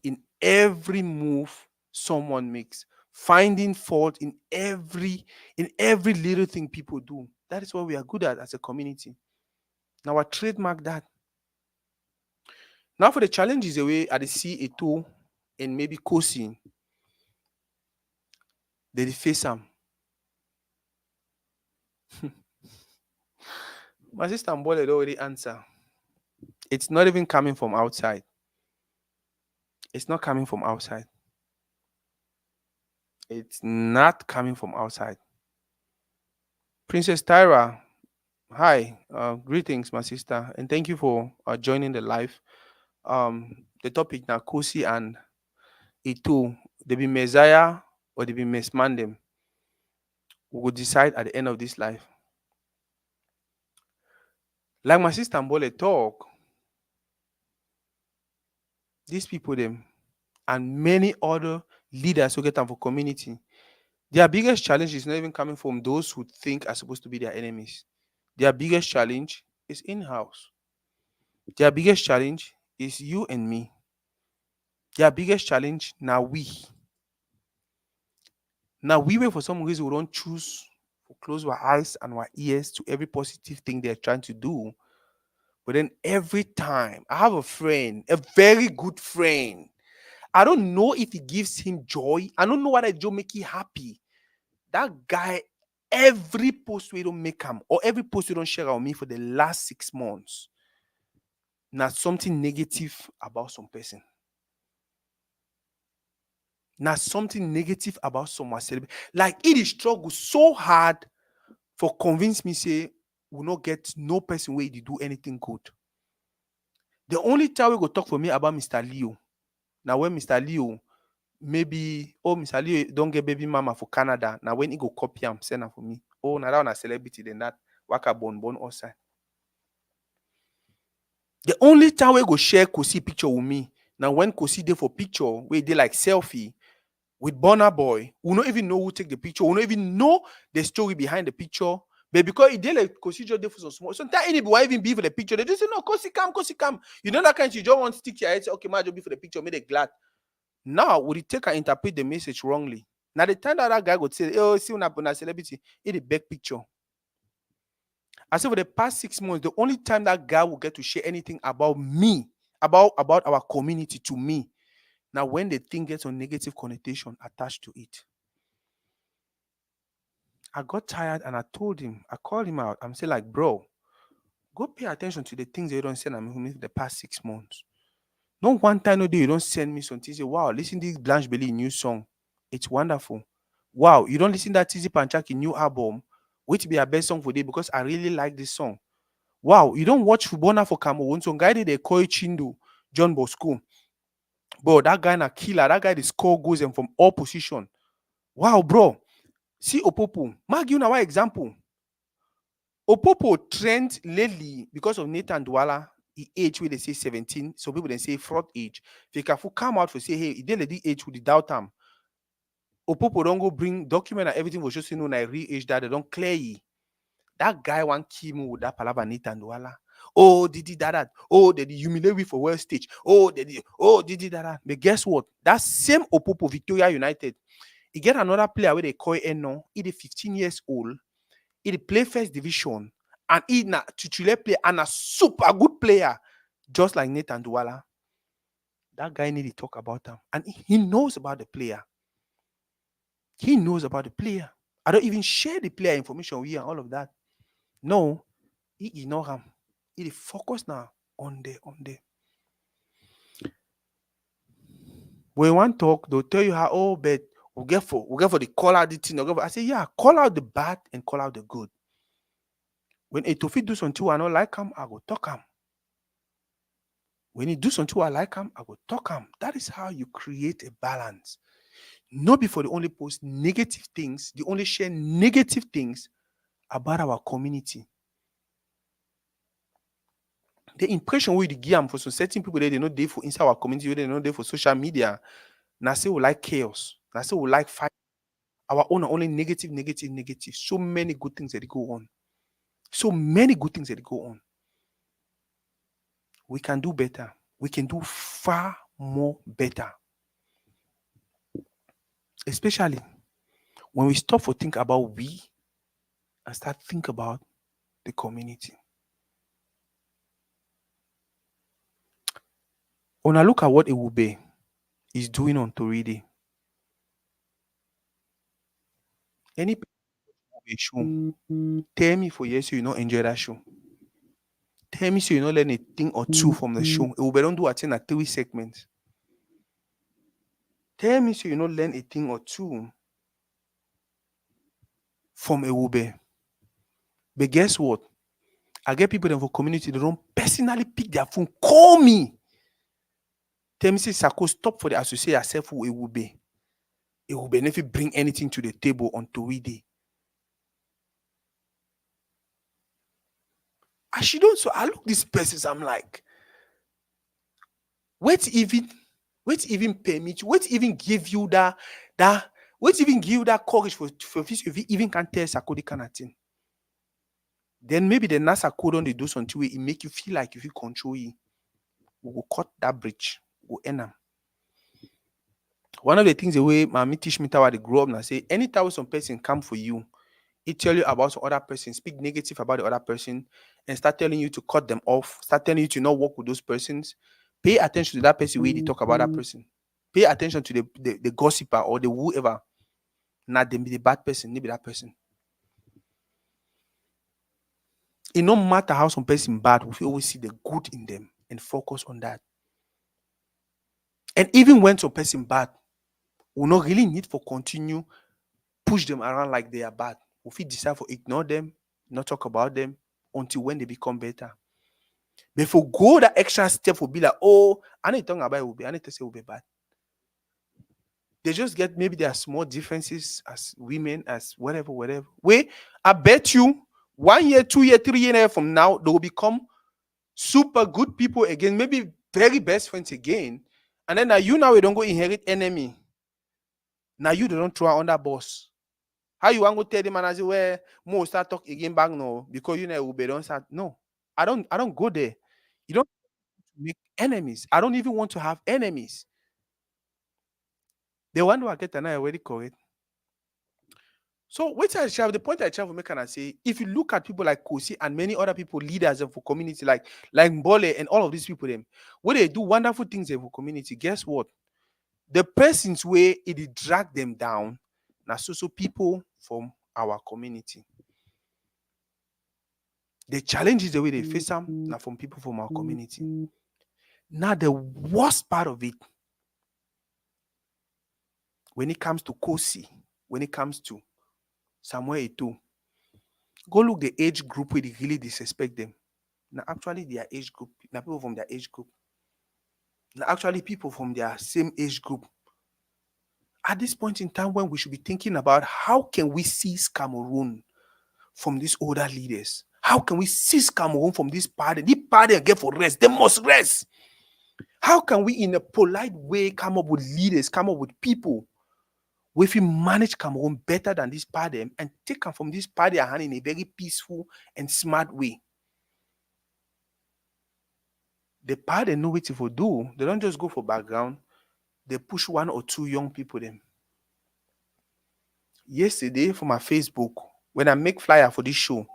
in every move someone makes. Finding fault in every little thing people do. That is what we are good at as a community. Now I trademark that. Now for the challenges away at the see Eto'o and maybe Kosi, they face them. My sister Mbole had already answered. It's not even coming from outside. It's not coming from outside. It's not coming from outside. Princess Tyra, hi. Greetings, my sister, and thank you for joining the live. The topic now, Kosi and Eto'o, they be Messiah or they be Mesmandem. We will decide at the end of this life. Like my sister Mbole talk, these people them and many other leaders who get them for community, their biggest challenge is not even coming from those who think are supposed to be their enemies. Their biggest challenge is in-house. Their biggest challenge is you and me. Their biggest challenge now we. Now we wait for some reason we don't choose to close our eyes and our ears to every positive thing they're trying to do. But then every time I have a friend, a very good friend, I don't know if it gives him joy. I don't know what that joy make him happy. That guy, every post we don't make him or every post we don't share on me for the last 6 months, Now something negative about some person. Now something negative about someone celebrity. Like it is struggle so hard for convince me say will not get no person way to do anything good. The only time we go talk for me about Mr. Leo. Now when Mr. Leo maybe Mr. Leo don't get baby mama for Canada. Now when he go copy am send am for me. Oh, now that one a celebrity then that waka born outside. The only time we go share Kosi picture with me. Now when Kosi dey for picture, we dey like selfie with Burna Boy, we don't even know who take the picture. We don't even know the story behind the picture. But because it dey like Kosi just dey for some small. Sometimes anybody even be for the picture. They just say no, Kosi come. You know that kind of you just want to stick your head. Say, okay, man, just be for the picture. Make it glad. Now would it take and interpret the message wrongly? Now the time that guy would say, oh, see una celebrity, it a big picture. I say for the past 6 months, the only time that guy will get to share anything about me, about our community to me. Now, when the thing gets a negative connotation attached to it, I got tired and I told him, I called him out. I'm saying, like, bro, go pay attention to the things you don't send me for the past 6 months. No one time, no day, you don't send me something. Say, wow, listen to this Blanche Belly new song. It's wonderful. Wow, you don't listen to that Tizzy Panchaki new album. Which be a best song for day because I really like this song. Wow, you don't watch Fubona for Cameroon. Some guy did a Koi Chindu, John Bosco. Bro, that guy na killer. That guy the score goes and from all position. Wow, bro. See Opopo. Mag you now example. Opopo trend lately because of Nathan Douala. He age where they say 17. So people then say fraud age. If you come out for say, hey, he did the age with the doubt him. Opopo don't go bring document and everything was just I re-age that they don't clear ye. That guy want kill with that palava Nathan Douala. Oh, did he that? Oh, did he humiliate me for world stage? Oh, did he that? But guess what? That same Opopo Victoria United, he get another player where they call Eno. He is 15 years old. He play first division. And he na titular player and a super good player. Just like Nathan Douala. That guy need to talk about him. And he knows about the player. He knows about the player. I don't even share the player information with you and all of that. No, he ignore him. He focus now on the. When you want talk, they'll tell you how but we'll get for the call out the thing. I say, yeah, call out the bad and call out the good. When a Tofi do something I don't like him, I go talk him. When he do something I like him, I go talk him. That is how you create a balance. Not before the only post negative things, the only share negative things about our community. The impression we give for some certain people they not there for inside our community, they not there for social media. Now say we like chaos. Now say we like fight. Our own are only negative. So many good things that go on. So many good things that go on. We can do better. We can do far more better. Especially when we stop for think about we and start think about the community. When I look at what Ewube is doing on Toridey, any show, tell me for years you not enjoy that show. Tell me so you not learn a thing or two from the show. Ewube don't do attend at 3 segments. Tell me so you not learn a thing or two from Ewube. But guess what? I get people in for community, they don't personally pick their phone, call me. Tell me, say, Sako, stop for the associate yourself with Ewube. Ewube never bring anything to the table on Toridey. And she don't, so I look this person, I'm like, wait even permit you, wait even give you that wait even give you that courage for if you even can't tell Sako the kind of thing. Then maybe the NASA code on the do something way it make you feel like if you control it, we will cut that bridge, we will end them. One of the things the way mommy teach me how they grow up and say anytime some person come for you, it tell you about some other person, speak negative about the other person, and start telling you to cut them off, start telling you to not work with those persons. Pay attention to that person when they talk about that person. Pay attention to the gossiper or the whoever. Not them be the bad person, maybe that person. It no matter how some person bad, we always see the good in them. and focus on that. And even when some person bad, we not really need for continue push them around like they are bad. We fit decide for ignore them, not talk about them until when they become better. But if we go that extra step, will be like, oh, I need to talk about it will be, I need to say it will be bad. They just get maybe there are small differences as women, as whatever, whatever. Wait, I bet you 1 year, 2 year, 3 year from now, they will become super good people again, maybe very best friends again. And then now you don't go inherit enemy. Now you don't throw under boss. How you want to tell them and I say, well, more start talk again back no, because Ube don't start. No, I don't go there. You don't make enemies. I don't even want to have enemies. The one who I get and I already correct. So which I shall the point I try to make and I say, if you look at people like Kosi and many other people, leaders of a community like Mbole and all of these people, them where they do wonderful things in a community, guess what? The person's way it drag them down. Now so people from our community. The challenges the way they face them now from people from our community. Now the worst part of it, when it comes to Kosi, when it comes to Samuel Eto'o, go look the age group where they really disrespect them. Now actually their age group, now people from their age group. Now actually people from their same age group. At this point in time when we should be thinking about how can we seize Cameroon from these older leaders? How can we seize Cameroon from this party? This party get for rest. They must rest. How can we, in a polite way, come up with leaders, come up with people, if we manage Cameroon better than this party and take them from this party hand in a very peaceful and smart way? The party know what to do. They don't just go for background. They push 1 or 2 young people them. Yesterday, for my Facebook, when I make flyer for this show,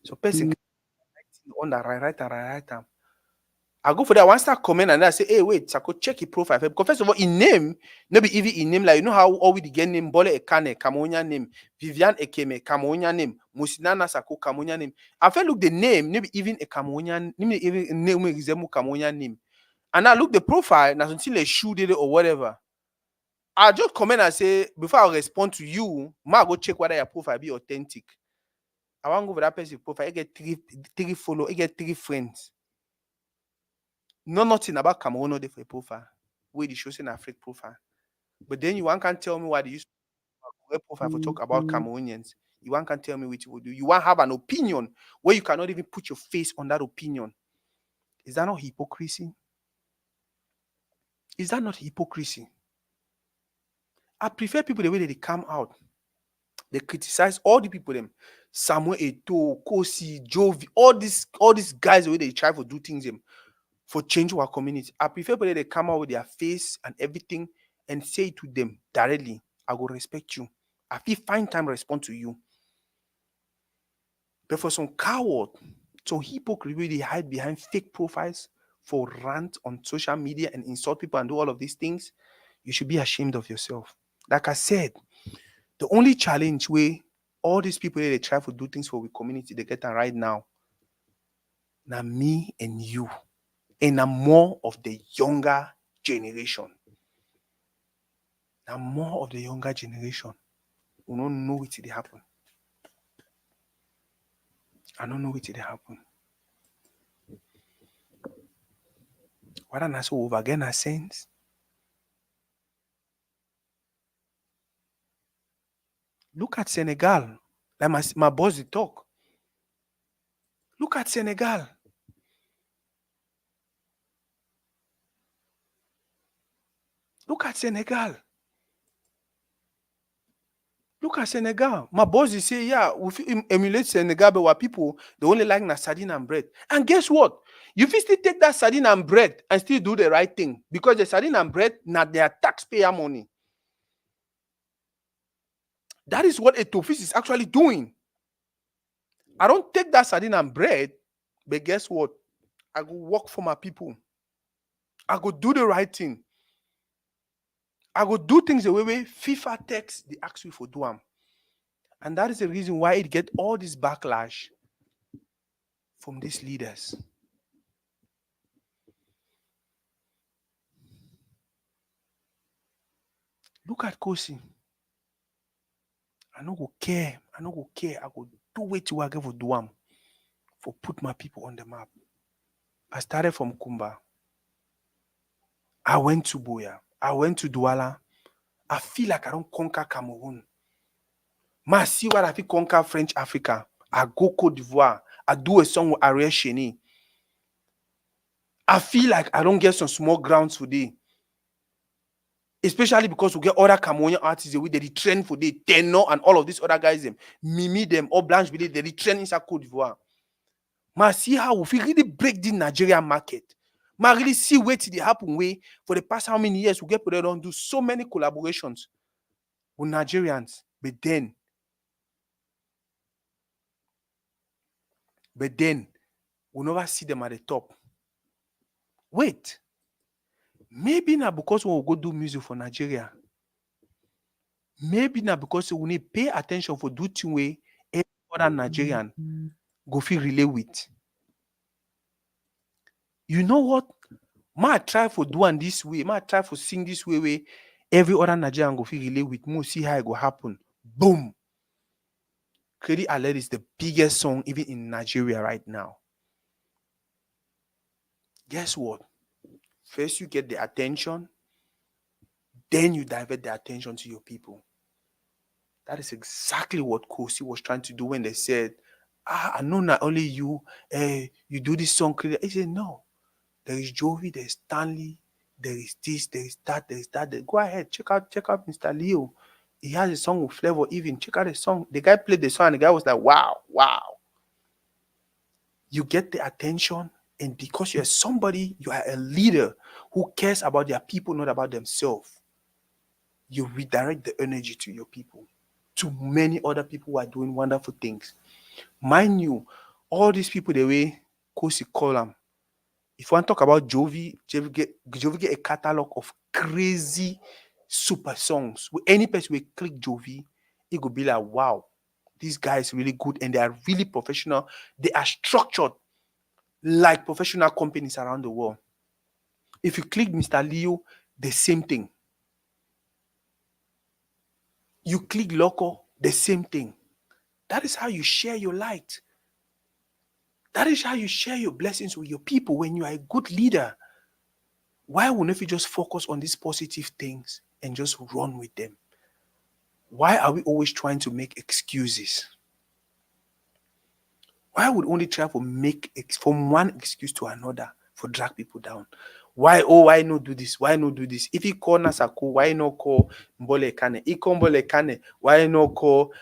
so person on that right. I go for that one start comment and I say, hey, wait, I could check his profile. Because first of all, in name, maybe even in name, like you know how all we get name, Bole Ekane, Cameroonian name, Vivian Ekeme, Cameroonian name, Musinana Sako, Cameroonian name. I felt look the name, maybe even a Cameroonian, maybe even name resemble Cameroonian name. And I look the profile, and until they shoot it or whatever. I just comment and say, before I respond to you, I go check whether your profile be authentic. I want to go for that person's profile. I get three follow, I get 3 friends. Know nothing about Cameroon or the for a profile. Where the shows in a fake profile. But then you one can't tell me why they use a profile for talk about Cameroonians. You one can't tell me what you will do. You want to have an opinion where you cannot even put your face on that opinion. Is that not hypocrisy? Is that not hypocrisy? I prefer people the way that they come out. They criticize all the people them. Samuel Eto'o, Kosi, Jovi, all these guys the way they try to do things them for change our community. I prefer people they come out with their face and everything and say to them directly, I will respect you. I feel find time to respond to you. But for some coward, some hypocrite, they hide behind fake profiles for rant on social media and insult people and do all of these things, you should be ashamed of yourself. Like I said, the only challenge where all these people they try to do things for the community, they get them right now. Now me and you. And I'm more of the younger generation. Now more of the younger generation. We don't know what did happen. I don't know what did happen. What am I so over again? I sense. Look at Senegal. Like my boss did talk. Look at Senegal. Look at Senegal. Look at Senegal. My boss is say, yeah, we emulate Senegal, but what people they only like na sardine and bread. And guess what? You still take that sardine and bread and still do the right thing because the sardine and bread now their taxpayer money. That is what a Tofis is actually doing. I don't take that sardine and bread, but guess what? I go work for my people. I go do the right thing. I go do things the way FIFA takes the ask you for do them. And that is the reason why it get all this backlash from these leaders. Look at Kosi. I no go care. I no go care. I go do wetin I get for do am for put my people on the map. I started from Kumba. I went to Boya. I went to Douala. I feel like I don't conquer Cameroon. Ma, see what I feel conquer French Africa. I go Cote d'Ivoire. I do a song with Ariel Cheney. I feel like I don't get some small grounds today. Especially because we get other Cameroonian artists with the trend for the Tenor and all of these other guys, them, Mimi, them, or Blanche Billy, they trend inside Cote d'Ivoire. Ma, see how we feel really break the Nigerian market. Ma, really see what they happen way for the past how many years we get put on do so many collaborations with Nigerians, but then we never see them at the top. Wait, maybe not because we will go do music for Nigeria. Maybe not because we need pay attention for do thing way every other Nigerian go feel relate with. You know what? Might try for doing this way, might try for sing this way every other Nigerian go feel relate with. More see how it go happen. Boom. Credit Alert is the biggest song even in Nigeria right now. Guess what? First you get the attention, then you divert the attention to your people. That is exactly what Kosi was trying to do when they said, I know not only you, you do this song. He said, no, there is Jovi, there is Stanley, there is this, there is that, there is that. Go ahead, check out Mr. Leo. He has a song with flavor, even. Check out the song. The guy played the song, and the guy was like, wow. You get the attention, and because you're somebody, you are a leader who cares about their people, not about themselves. You redirect the energy to your people, to many other people who are doing wonderful things. Mind you, all these people, the way Kosi call them, if you want to talk about Jovi get a catalog of crazy super songs. With any person will click Jovi, it could be like, wow, this guy is really good and they are really professional. They are structured like professional companies around the world. If you click Mr. Leo, the same thing. You click Loco, the same thing. That is how you share your light. That is how you share your blessings with your people when you are a good leader. Why wouldn't we just focus on these positive things and just run with them? Why are we always trying to make excuses? Why would only try to make from one excuse to another for drag people down? Why not do this? Why not do this? If he call Nasako, why not call Mbole Kane? He call Mbole Kane, why not call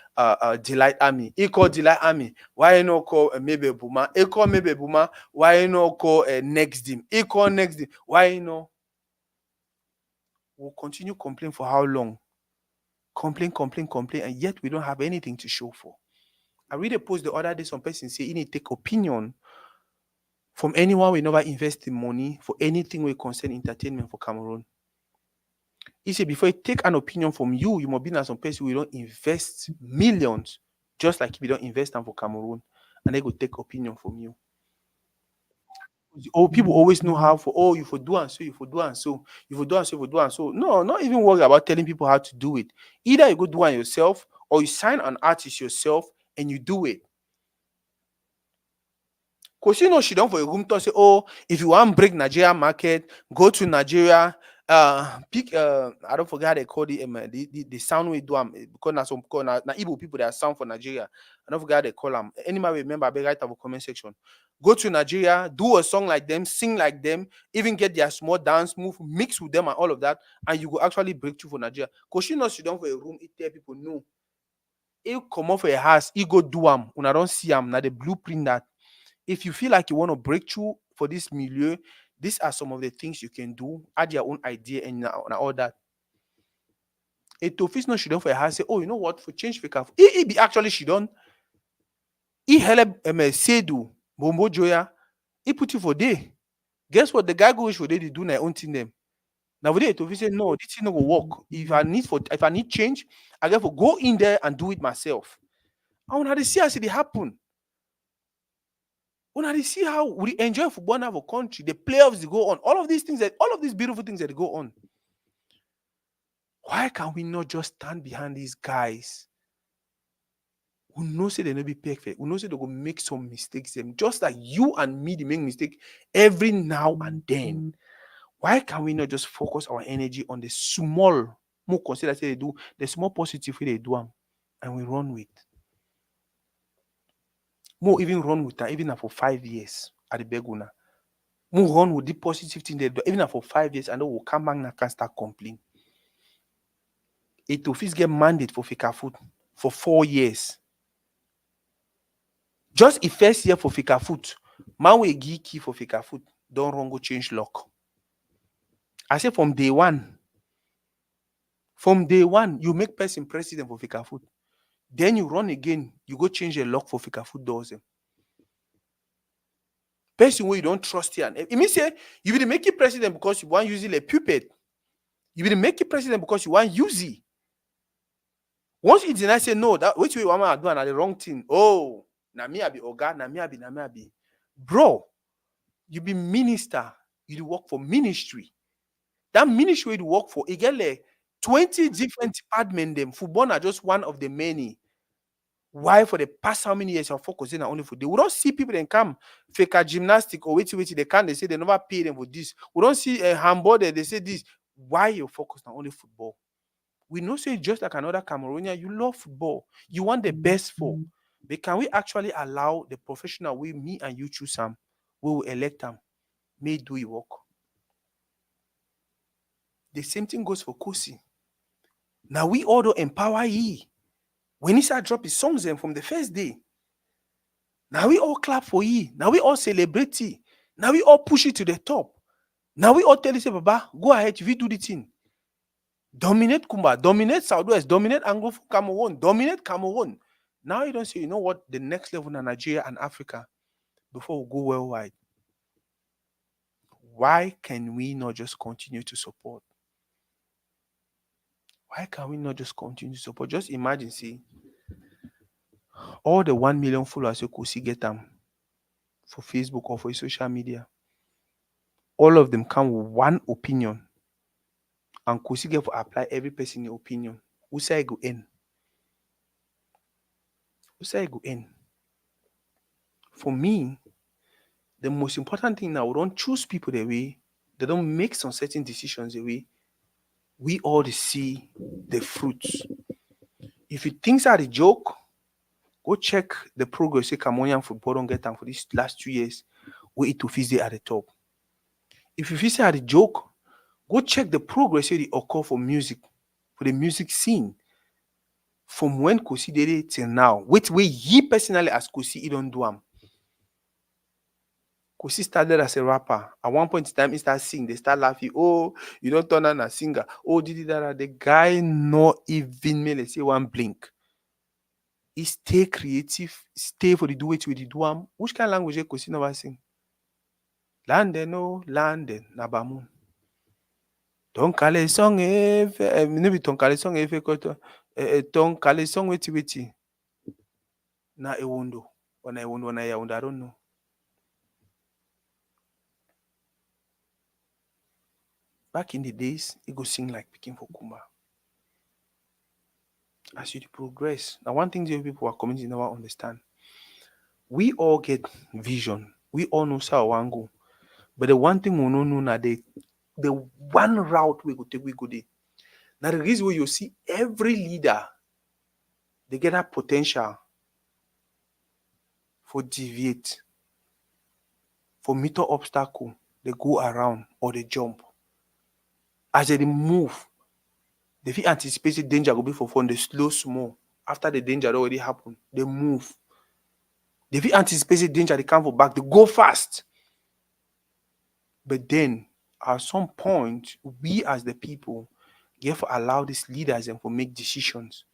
Delight Army? He call Delight Army, why not call Maybe Buma? He call Maybe Buma, why not call Next Dim? He call Next Dim, why not? We'll continue complaining for how long? Complain, and yet we don't have anything to show for. I read a post the other day, some person say, you need to take opinion from anyone we never invest in money for anything we concern entertainment for Cameroon. He said, before you take an opinion from you, you must be some person we don't invest millions, just like if you don't invest them for Cameroon, and they go take opinion from you. Oh, people always know how for you for do and so, you for do and so, you for do and so, you for do and so. No, not even worry about telling people how to do it. Either you go do it yourself or you sign an artist yourself and you do it. Because you know she don't for a room to say, oh, if you want to break Nigeria market, go to Nigeria. Pick I don't forget how they call the sound we do because now some now Igbo people that sound for Nigeria. I don't forget how they call them. Anybody remember, I write up a comment section. Go to Nigeria, do a song like them, sing like them, even get their small dance move, mix with them and all of that, and you will actually break through for Nigeria. Because she knows she don't for a room, it tell people no. He come off a house, he go do them. When I don't see them, now the blueprint that. If you feel like you want to break through for this milieu, these are some of the things you can do. Add your own idea and all that. A Tofis no she don't for her say, oh, you know what? For change fake. He be actually she don't. He help Sedu Bombo Joya. He put you for day. Guess what? The guy go for day they do their own thing them. Now with it, Tofis say no, this thing no go work. If I need change, I get for go in there and do it myself. I want to see how it happen. When I see how we enjoy football in our country, the playoffs they go on, all of these beautiful things that go on. Why can we not just stand behind these guys who know say they no be perfect, who know say they go make some mistakes them, just like you and me, they make mistake every now and then. Why can we not just focus our energy on the small, more consider say they do, the small positive way they do them, and we run with? More even run with that, even for 5 years at the beguna. More run with the positive thing they do, even for 5 years, and then we'll come back and can start complaining. It office get mandate for Fika food for 4 years. Just the first year for Fika food, man will give key for Fika food, don't run go change lock. I say from day one, you make person president for Fika food. Then you run again, you go change the lock for Fika food doors. Person where you don't trust here. It means say you will make it president because you want using a puppet. You will make it president because you want use it. Once you deny, say no, that which way you want to do the wrong thing. Oh, na me abi oga, na me abi. Bro, you be minister, you work for ministry. That ministry you work for, it get like 20 different departments. Them football are just one of the many. Why for the past how many years you're focusing on only food? We don't see people then come fake a gymnastic or wait, they can't. They say they never pay them for this. We don't see a handball they say this. Why you focused on only football? We know say just like another Cameroonian, you love football. You want the best for. But can we actually allow the professional way me and you choose them? We will elect them. May do it work. The same thing goes for Kosi. Now we all do empower ye. When he start drop his songs them from the first day. Now we all clap for ye. Now we all celebrate ye. Now we all push it to the top. Now we all tell you, say, Baba, go ahead, if you do the thing. Dominate Kumba, dominate Southwest, dominate Anglophone Cameroon, dominate Cameroon. Now you don't say, you know what, the next level in Nigeria and Africa before we go worldwide. Why can we not just continue to support? Why can we not just continue to support? Just imagine, see, all the 1 million followers you could see get them for Facebook or for social media. All of them come with one opinion. And Kosi get to apply every person's opinion. Who say I go in? Who say I go in? For me, the most important thing now, we don't choose people the way, they don't make some certain decisions the way we all see the fruits. If you think are a joke, go check the progress Cameroonian football don't get them for these last 2 years, where it to feel at the top. If you feel at a joke, go check the progress they occur for music, for the music scene. From when Kosi did it till now, which way he personally as Kosi, he don't do them. Kosi started as a rapper. At one point in time, he started singing. They start laughing. Oh, you don't turn on a singer. Oh, that. The guy not even me, let's say one blink. He stay creative, stay for the do it with the do am. Which kind of language Kosi never sing? Landen, no, Landen, Nabamun. Don't call a song if maybe don't call a song if don't call a song with na ewundo. When I don't know. Back in the days, he go sing like picking for Kumba. As you progress, now one thing the people are community never understand. We all get vision. We all know how one go. But the one thing we know now the one route we go take, we go there. Now the reason why you see every leader, they get that potential for deviate, for meet up obstacle, they go around or they jump. As they move, they feel anticipated danger will be for fun, they slow small. After the danger already happened, they move. They feel anticipated danger, they come for back, they go fast. But then at some point, we as the people have to allow these leaders and for make decisions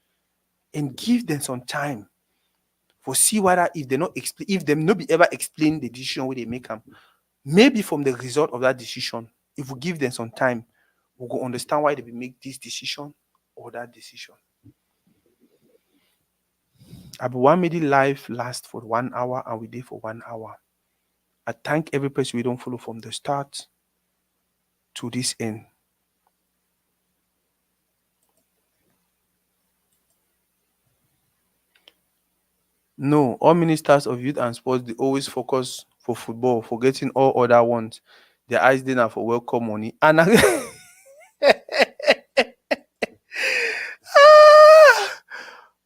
and give them some time for see whether if they not explain, if them not be ever explain the decision where they make them, maybe from the result of that decision, if we give them some time, we will understand why they will make this decision or that decision. I be one made life last for 1 hour and we did for 1 hour. I thank every person we don't follow from the start to this end. No, all ministers of youth and sports, they always focus for football, forgetting all other ones. Their eyes dey na for welcome money. And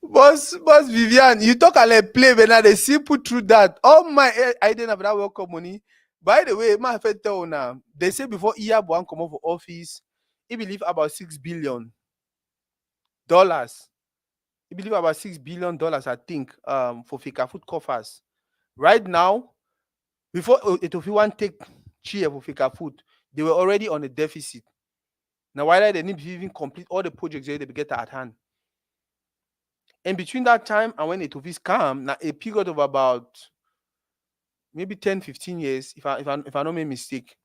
boss Vivian, you talk a like play, but now they see put through that. All my I didn't have that welcome money. By the way, my friend tell now, they say before Iyabuan come out for office, he believe about $6 billion. He believe about $6 billion, I think, for Fika food coffers. Right now, before Etofi one take chair for Fika food, they were already on a deficit. Now, why they need to even complete all the projects they get at hand. And between that time and when Etofi's come, now a period of about maybe 10, 15 years, if I don't make mistake.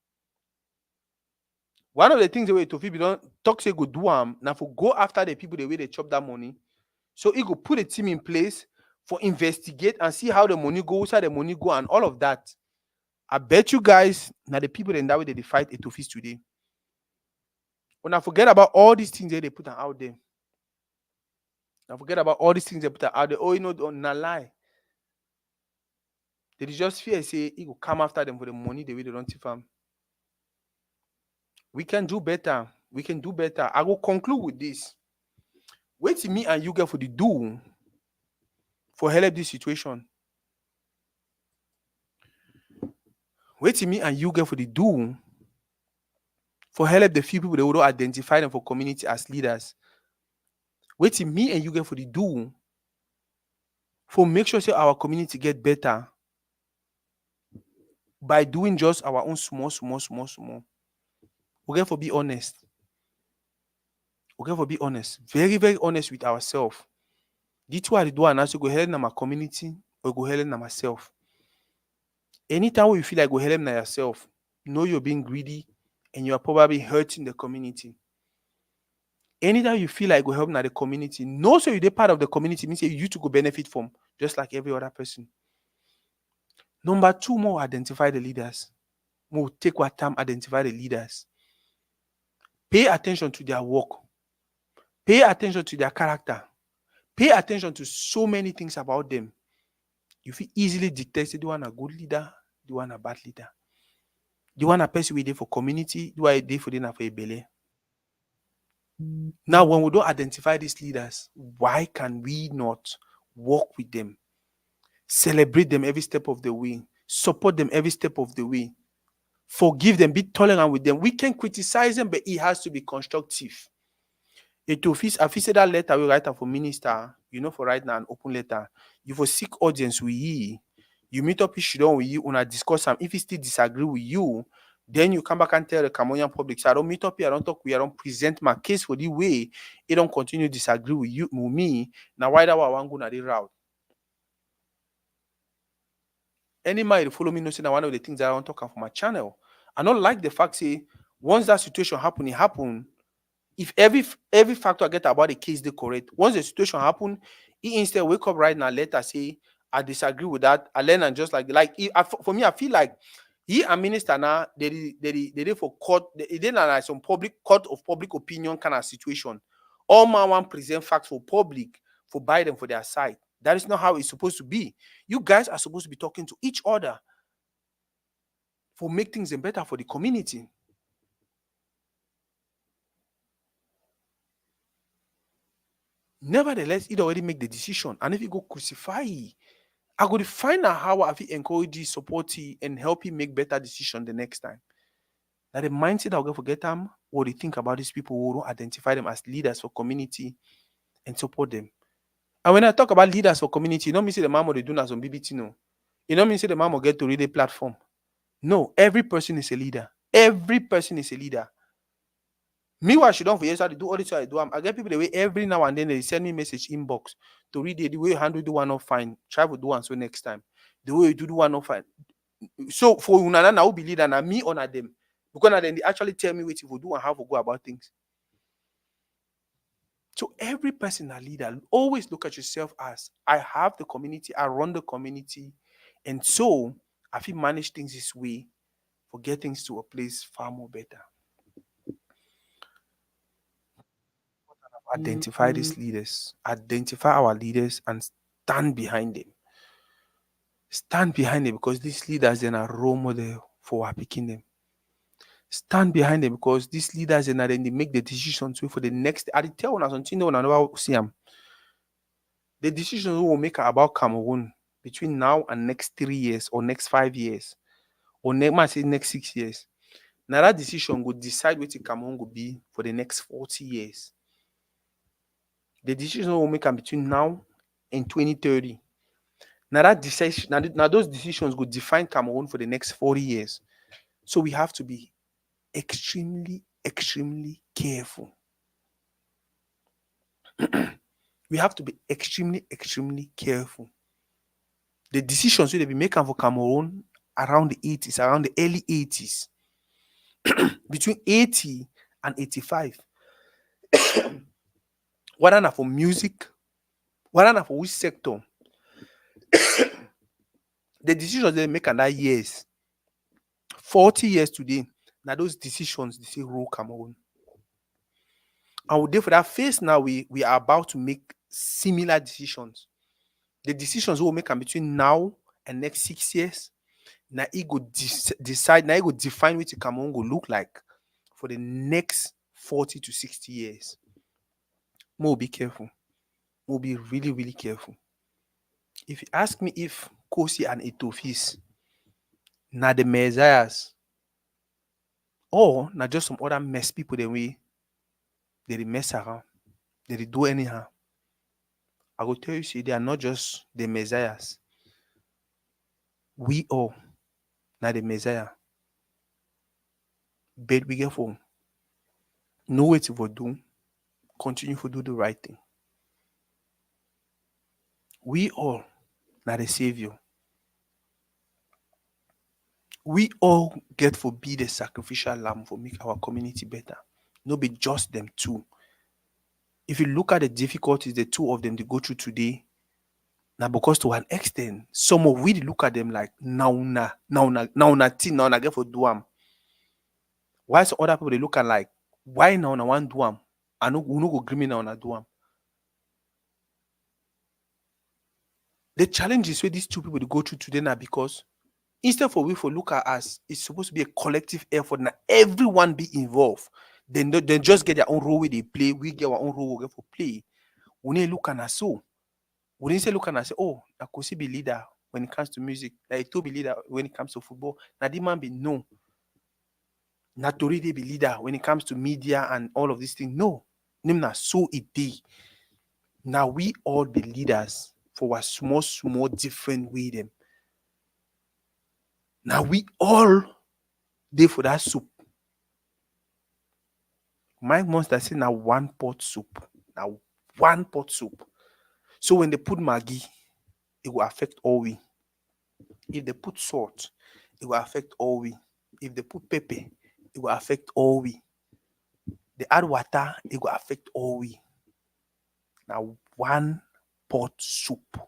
One of the things the way Etofi be don't talk say go do now for go after the people the way they chop that money. So he go put a team in place for investigate and see how the money goes, how the money go, and all of that. I bet you guys now the people in that way they fight Etofis today. When I forget about all these things they put out there. I forget about all these things they put out there. Oh, you know, not lie. They just fear say he will come after them for the money the way they don't farm. We can do better. We can do better. I will conclude with this. Wait till me and you get for the do for help this situation. Wait till me and you get for the do for help the few people they will identify them for community as leaders. Wait till me and you get for the do for make sure say our community get better by doing just our own small. We get for be honest. We get for be honest. Very, very honest with ourselves. This why I do and also go help in my community or go help in myself. Anytime you feel like go help in yourself, know you're being greedy and you are probably hurting the community. Anytime you feel like go help in the community, know so you're part of the community means you to go benefit from just like every other person. Number two, more identify the leaders. More take what time identify the leaders. Pay attention to their work. Pay attention to their character. Pay attention to so many things about them. You feel easily dictate do one a good leader, do one a bad leader. Do one a person we there for community, do I there for them for a belly. Now, when we don't identify these leaders, why can we not work with them? Celebrate them every step of the way, support them every step of the way, forgive them, be tolerant with them. We can criticize them, but it has to be constructive. It office, I said that letter we write for minister, for right now an open letter. You for seek audience with ye. You meet up issue down with you, una discuss them. If he still disagree with you, then you come back and tell the Cameroonian public, so I don't meet up here, I don't talk, I don't present my case for the way. It don't continue disagree with you, with me. Now why that I want go na the route? Any man follow me, no say one of the things that I want to talk for my channel. I don't like the fact say once that situation happen, it happen. If every factor I get about the case they correct, once the situation happen, he instead wake up right now, later say I disagree with that. I learn and just for me, I feel like he and minister now they for court, they did like some public court of public opinion kind of situation. All man want present facts for public for buy them for their side. That is not how it's supposed to be. You guys are supposed to be talking to each other for make things better for the community. Nevertheless, it already make the decision. And if you go crucify, I go to find out how I encourage you, support you, and help you make better decision the next time. Now the mindset I'll go forget them, or they think about these people who don't identify them as leaders for community and support them. And when I talk about leaders for community, you don't mean say the mom they do as on BBT, no. You don't mean say the mom will get to read a platform. No, every person is a leader. Every person is a leader. Meanwhile, she don't for years how to do all this. I do. I get people the way every now and then they send me message inbox to read the way you handle the one not fine. Try to do one so next time. The way you do the one not fine. So for Unana now be leader and me honor them. Because then they actually tell me what you do and how to go about things. So every person a leader, always look at yourself as I have the community, I run the community, and so I feel manage things this way for get things to a place far more better. Identify these leaders, identify our leaders, and stand behind them. Stand behind them because these leaders then are role model for our picking them. Stand behind them because these leaders then are then they make the decisions for the next. I tell when I continue when I never see them. The decisions we will make are about Cameroon between now and next 3 years or next 5 years or next, say next 6 years. Now that decision will decide what Cameroon will be for the next 40 years. The decision we will make are between now and 2030. Now that decision, now those decisions will define Cameroon for the next 40 years. So we have to be extremely, extremely careful. We have to be extremely, extremely careful. The decisions we be making for Cameroon around the 80s, around the early 80s, between 80 and 85, whether not for music, whether not for which sector, the decisions they make in that years, 40 years today, now those decisions they say rule Cameroon. And therefore that phase now we are about to make similar decisions. The decisions we will make between now and next 6 years, now it go decide, now it go define what Cameroon will look like for the next 40 to 60 years. More be careful. More be really, really careful. If you ask me if Kosi and Etofis now the messiahs or not just some other mess people the way they mess around, they do anyhow, I will tell you, see, they are not just the messiahs. We all not the messiah. But we get for know what to do, continue to do the right thing. We all not the savior. We all get for be the sacrificial lamb for make our community better. No be just them two. If you look at the difficulties the two of them they go through today, now because to an extent, some of we look at them like now get for do am. Why some other people they look at like why now one do am? I know we no go agree now na do am. The challenges where these two people they go through today now because instead for we for look at us, it's supposed to be a collective effort. Now everyone be involved. Then they just get their own role where they play. We get our own role we get for play. We need look at us so. We didn't say look at us say, oh, I could be leader when it comes to music. Like to be leader when it comes to football. Now the man be no. Not Toridey be leader when it comes to media and all of these things. No. Name na so it be. Now we all be leaders for a small different way them. Now we all there for that soup. Mike Monster say now one pot soup. Now one pot soup. So when they put Maggi, it will affect all we. If they put salt, it will affect all we. If they put pepper, it will affect all we. They add water, it will affect all we. Now one pot soup.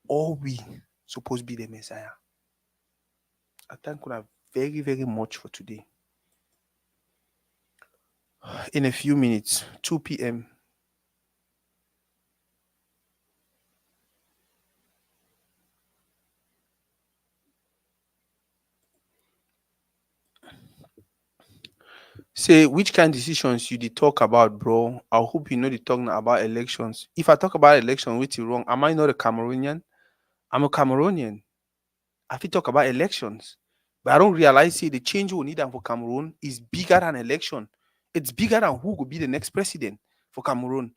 All we supposed to be the Messiah. I thank you very, very much for today. In a few minutes, 2 p.m. Say which kind of decisions you did talk about, bro? I hope you know the talking about elections. If I talk about election, which is wrong, am I not a Cameroonian? I'm a Cameroonian. I feel talk about elections, but I don't realize the change we need for Cameroon is bigger than election. It's bigger than who could be the next president for Cameroon.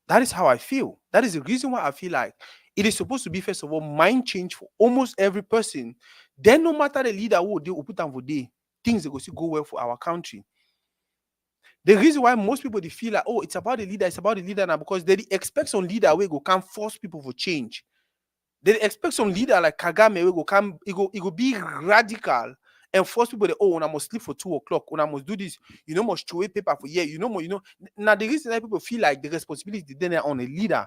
That is how I feel. That is the reason why I feel like it is supposed to be, first of all, mind change for almost every person. Then no matter the leader who they put down for day, things they go still go well for our country. The reason why most people they feel like, oh, it's about the leader now, because they expect some leader where go can force people for change. They expect some leader like Kagame will go come, it go be radical and force people that, oh, when I must sleep for 2 o'clock, when I must do this, you know, must throw away paper for Now the reason that people feel like the responsibility then on a leader,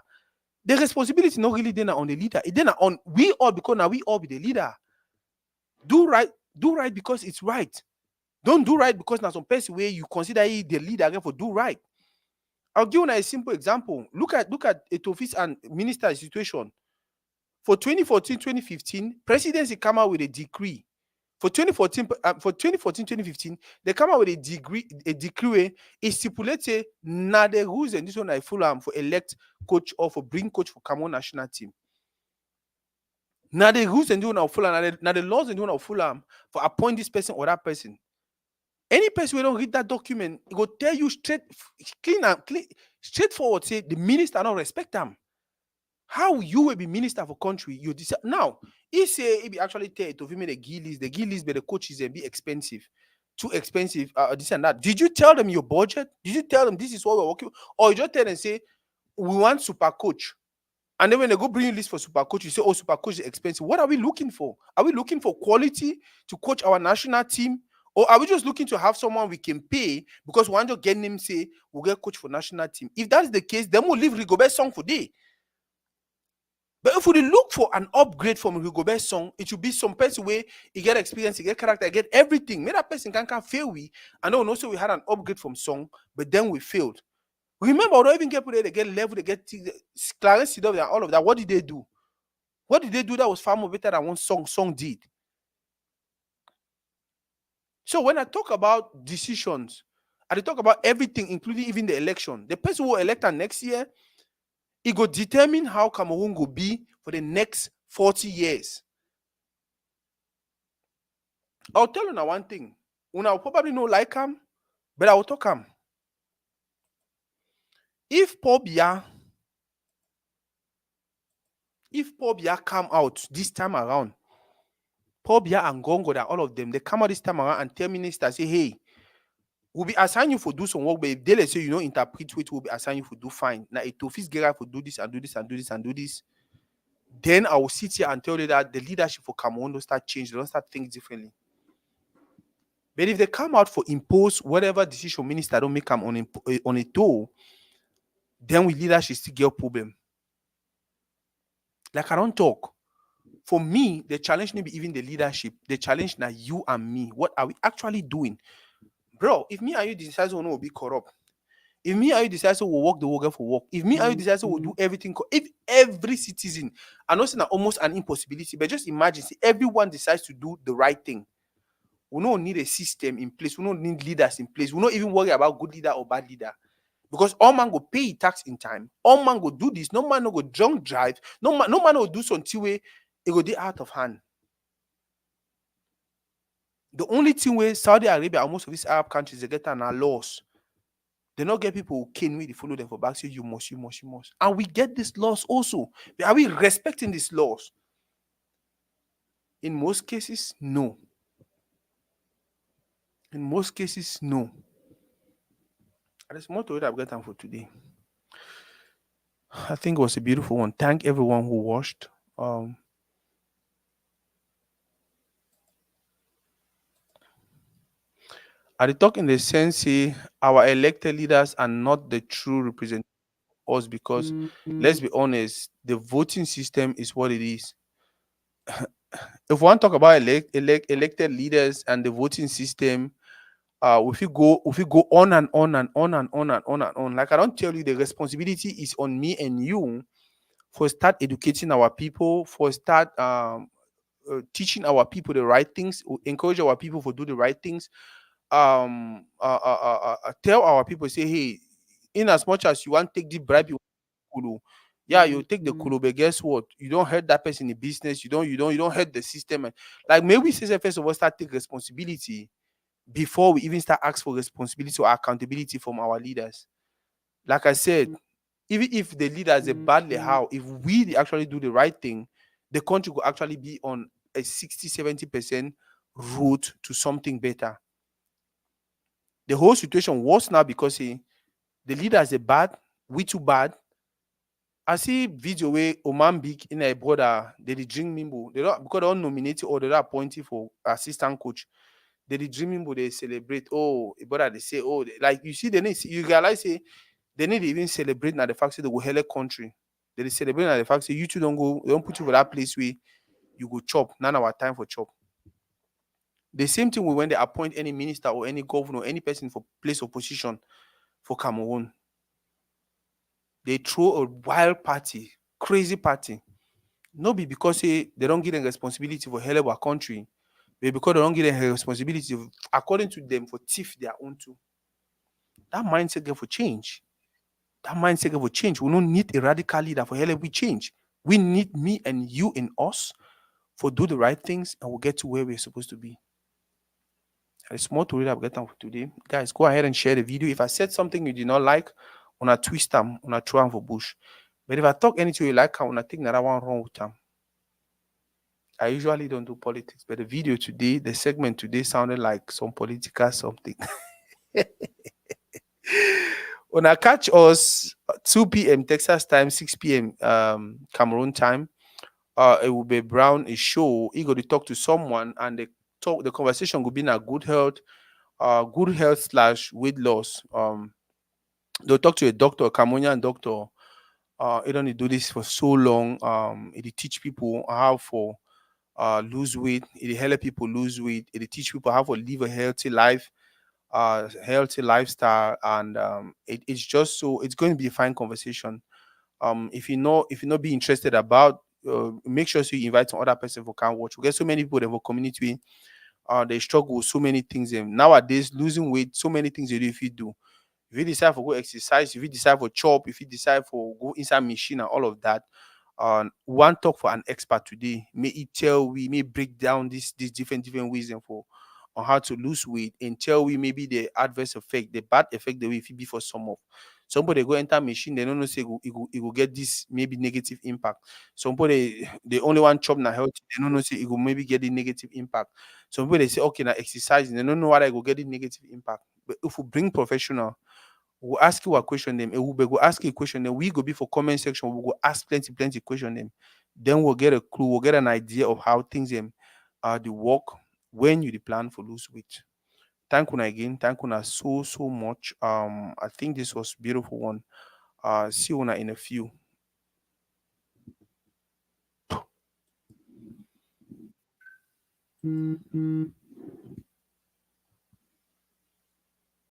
the responsibility not really then on the leader, it then on we all, because now we all be the leader. Do right because it's right. Don't do right because now some person where you consider he the leader again for do right. I'll give you a simple example. Look at Etofis and minister situation. For 2014, 2015, presidency come out with a decree. For 2014, 2015, they come out with a decree where it stipulates now the rules and this one I full for elect coach or for bring coach for Cameroon national team. Now the rules and do now full now the laws and do now full for appoint this person or that person. Any person who don't read that document, it will tell you straightforward, say the minister don't respect them. How you will be minister for country, you decide now. He say he be actually tell to me the gill list, but the coaches and be expensive, too expensive, this and that. Did you tell them your budget? Did you tell them this is what we're working? Or you just tell them say we want super coach, and then when they go bring you list for super coach, you say, oh, super coach is expensive. What are we looking for? Are we looking for quality to coach our national team? Or are we just looking to have someone we can pay because we want to get him say we'll get coach for national team? If that's the case, then we'll leave Rigobert Song for day. But if we look for an upgrade from Rigobert Song, it should be some person where he get experience, he get character, he get everything. Maybe that person can fail we. I know also we had an upgrade from Song, but then we failed. Remember, we don't even get people there, they get level, they get Clarence Seedorf and all of that. What did they do? What did they do that was far more better than what Song did? So when I talk about decisions, I talk about everything, including even the election. The person who will elect next year, it will determine how Cameroon will be for the next 40 years. I'll tell you now one thing. Una probably not like him, but I will talk him. If Paul Biya come out this time around, Paul Biya and Gongo, that all of them, they come out this time around and tell minister, say, hey, we'll be assigning you for do some work, but if they say you don't interpret it, we'll be assigning you for do fine. Now, it office get for do this and do this and do this and do this. Then I will sit here and tell you that the leadership for Cameroon don't start changing, they don't start thinking differently. But if they come out for impose whatever decision minister don't make them on a toe, then with leadership still get a problem. Like I don't talk. For me, the challenge may be even the leadership. The challenge now you and me. What are we actually doing? Bro, if me and you decide we will be corrupt, if me and you decide we'll work the worker for work, if me and you decide we'll do everything, if every citizen, I know it's not almost an impossibility, but just imagine, see, everyone decides to do the right thing. We don't need a system in place. We don't need leaders in place. We don't even worry about good leader or bad leader. Because all man go pay tax in time. All man go do this. No man no go drunk drive. No man will do something where it go be out of hand. The only thing where Saudi Arabia and most of these Arab countries they get are laws. They not get people who can really follow them for back. Say you must. And we get these laws also. But are we respecting these laws? In most cases, no. In most cases, no. There's more to it I've gotten for today. I think it was a beautiful one. Thank everyone who watched. I talk in the sense our elected leaders are not the true representatives of us because let's be honest, the voting system is what it is. If we want to talk about elected leaders and the voting system, if you go on and on and on and on and on and on, like I don't tell you, the responsibility is on me and you for start educating our people, for start teaching our people the right things, encourage our people to do the right things. Tell our people, say, hey, in as much as you want to take the bribe, you take the kulu, but guess what? You don't hurt that person in the business. You don't hurt the system. And like maybe say first of all start take responsibility before we even start ask for responsibility or accountability from our leaders. Like I said, even if the leaders are badly how, if we actually do the right thing, the country will actually be on a 60-70% route to something better. The whole situation worse now because the leaders are bad, we too bad. I see video where Oman Big in a brother, they drink Mimbo. They don't because they don't nominate or they don't appoint for assistant coach. They dream Mimbo, they celebrate. Oh, a brother, they say, oh, like you see, you realize they need to even celebrate now the fact that they will help country. They celebrate now the fact that you two don't go, they don't put you for that place where you go chop. None of our time for chop. The same thing when they appoint any minister or any governor or any person for place of position for Cameroon. They throw a wild party, crazy party. No be because say they don't give them responsibility for help our country, but because they don't give them responsibility according to them for thief their own too. That mindset get for change. That mindset get for change. We don't need a radical leader for help we change. We need me and you and us for do the right things and we'll get to where we're supposed to be. And it's more to read I've got for today. Guys, go ahead and share the video. If I said something you did not like, on a twist them, on a throw 'em for bush. But if I talk anything you like, I want to think that one wrong with them. I usually don't do politics, but the video today, the segment today sounded like some political something. When I catch us 2 p.m. Texas time, 6 p.m. Cameroon time, it will be Brown a show. He go to talk to someone and the conversation will be in a good health slash weight loss. They'll talk to a doctor, a Cameroonian doctor. He don't do this for so long. He teach people how for lose weight. It help people lose weight. It teach people how to live a healthy life, healthy lifestyle, and it's just so it's going to be a fine conversation. If you not be interested about, make sure so you invite some other person who can watch. We get so many people that will community. They struggle with so many things. And nowadays, losing weight, so many things you do if you do. If you decide for go exercise, if you decide for chop, if you decide for go inside machine and all of that, one talk for an expert today. May it tell we may break down these different ways and for on how to lose weight and tell we maybe the adverse effect, the bad effect the way if it be for some of somebody go enter machine, they don't know say it will get this maybe negative impact. Somebody the only one chop na health, they don't know say it will maybe get the negative impact. Some people they say okay now exercise, they don't know what I will get the negative impact. But if we bring professional, we'll ask you a question them, and we go ask you a question, then we go be for comment section, we'll go ask plenty question them. Then we'll get a clue, we'll get an idea of how things the work when you the plan for lose weight. Thank you again. Thank you so much. I think this was beautiful one. See you in a few.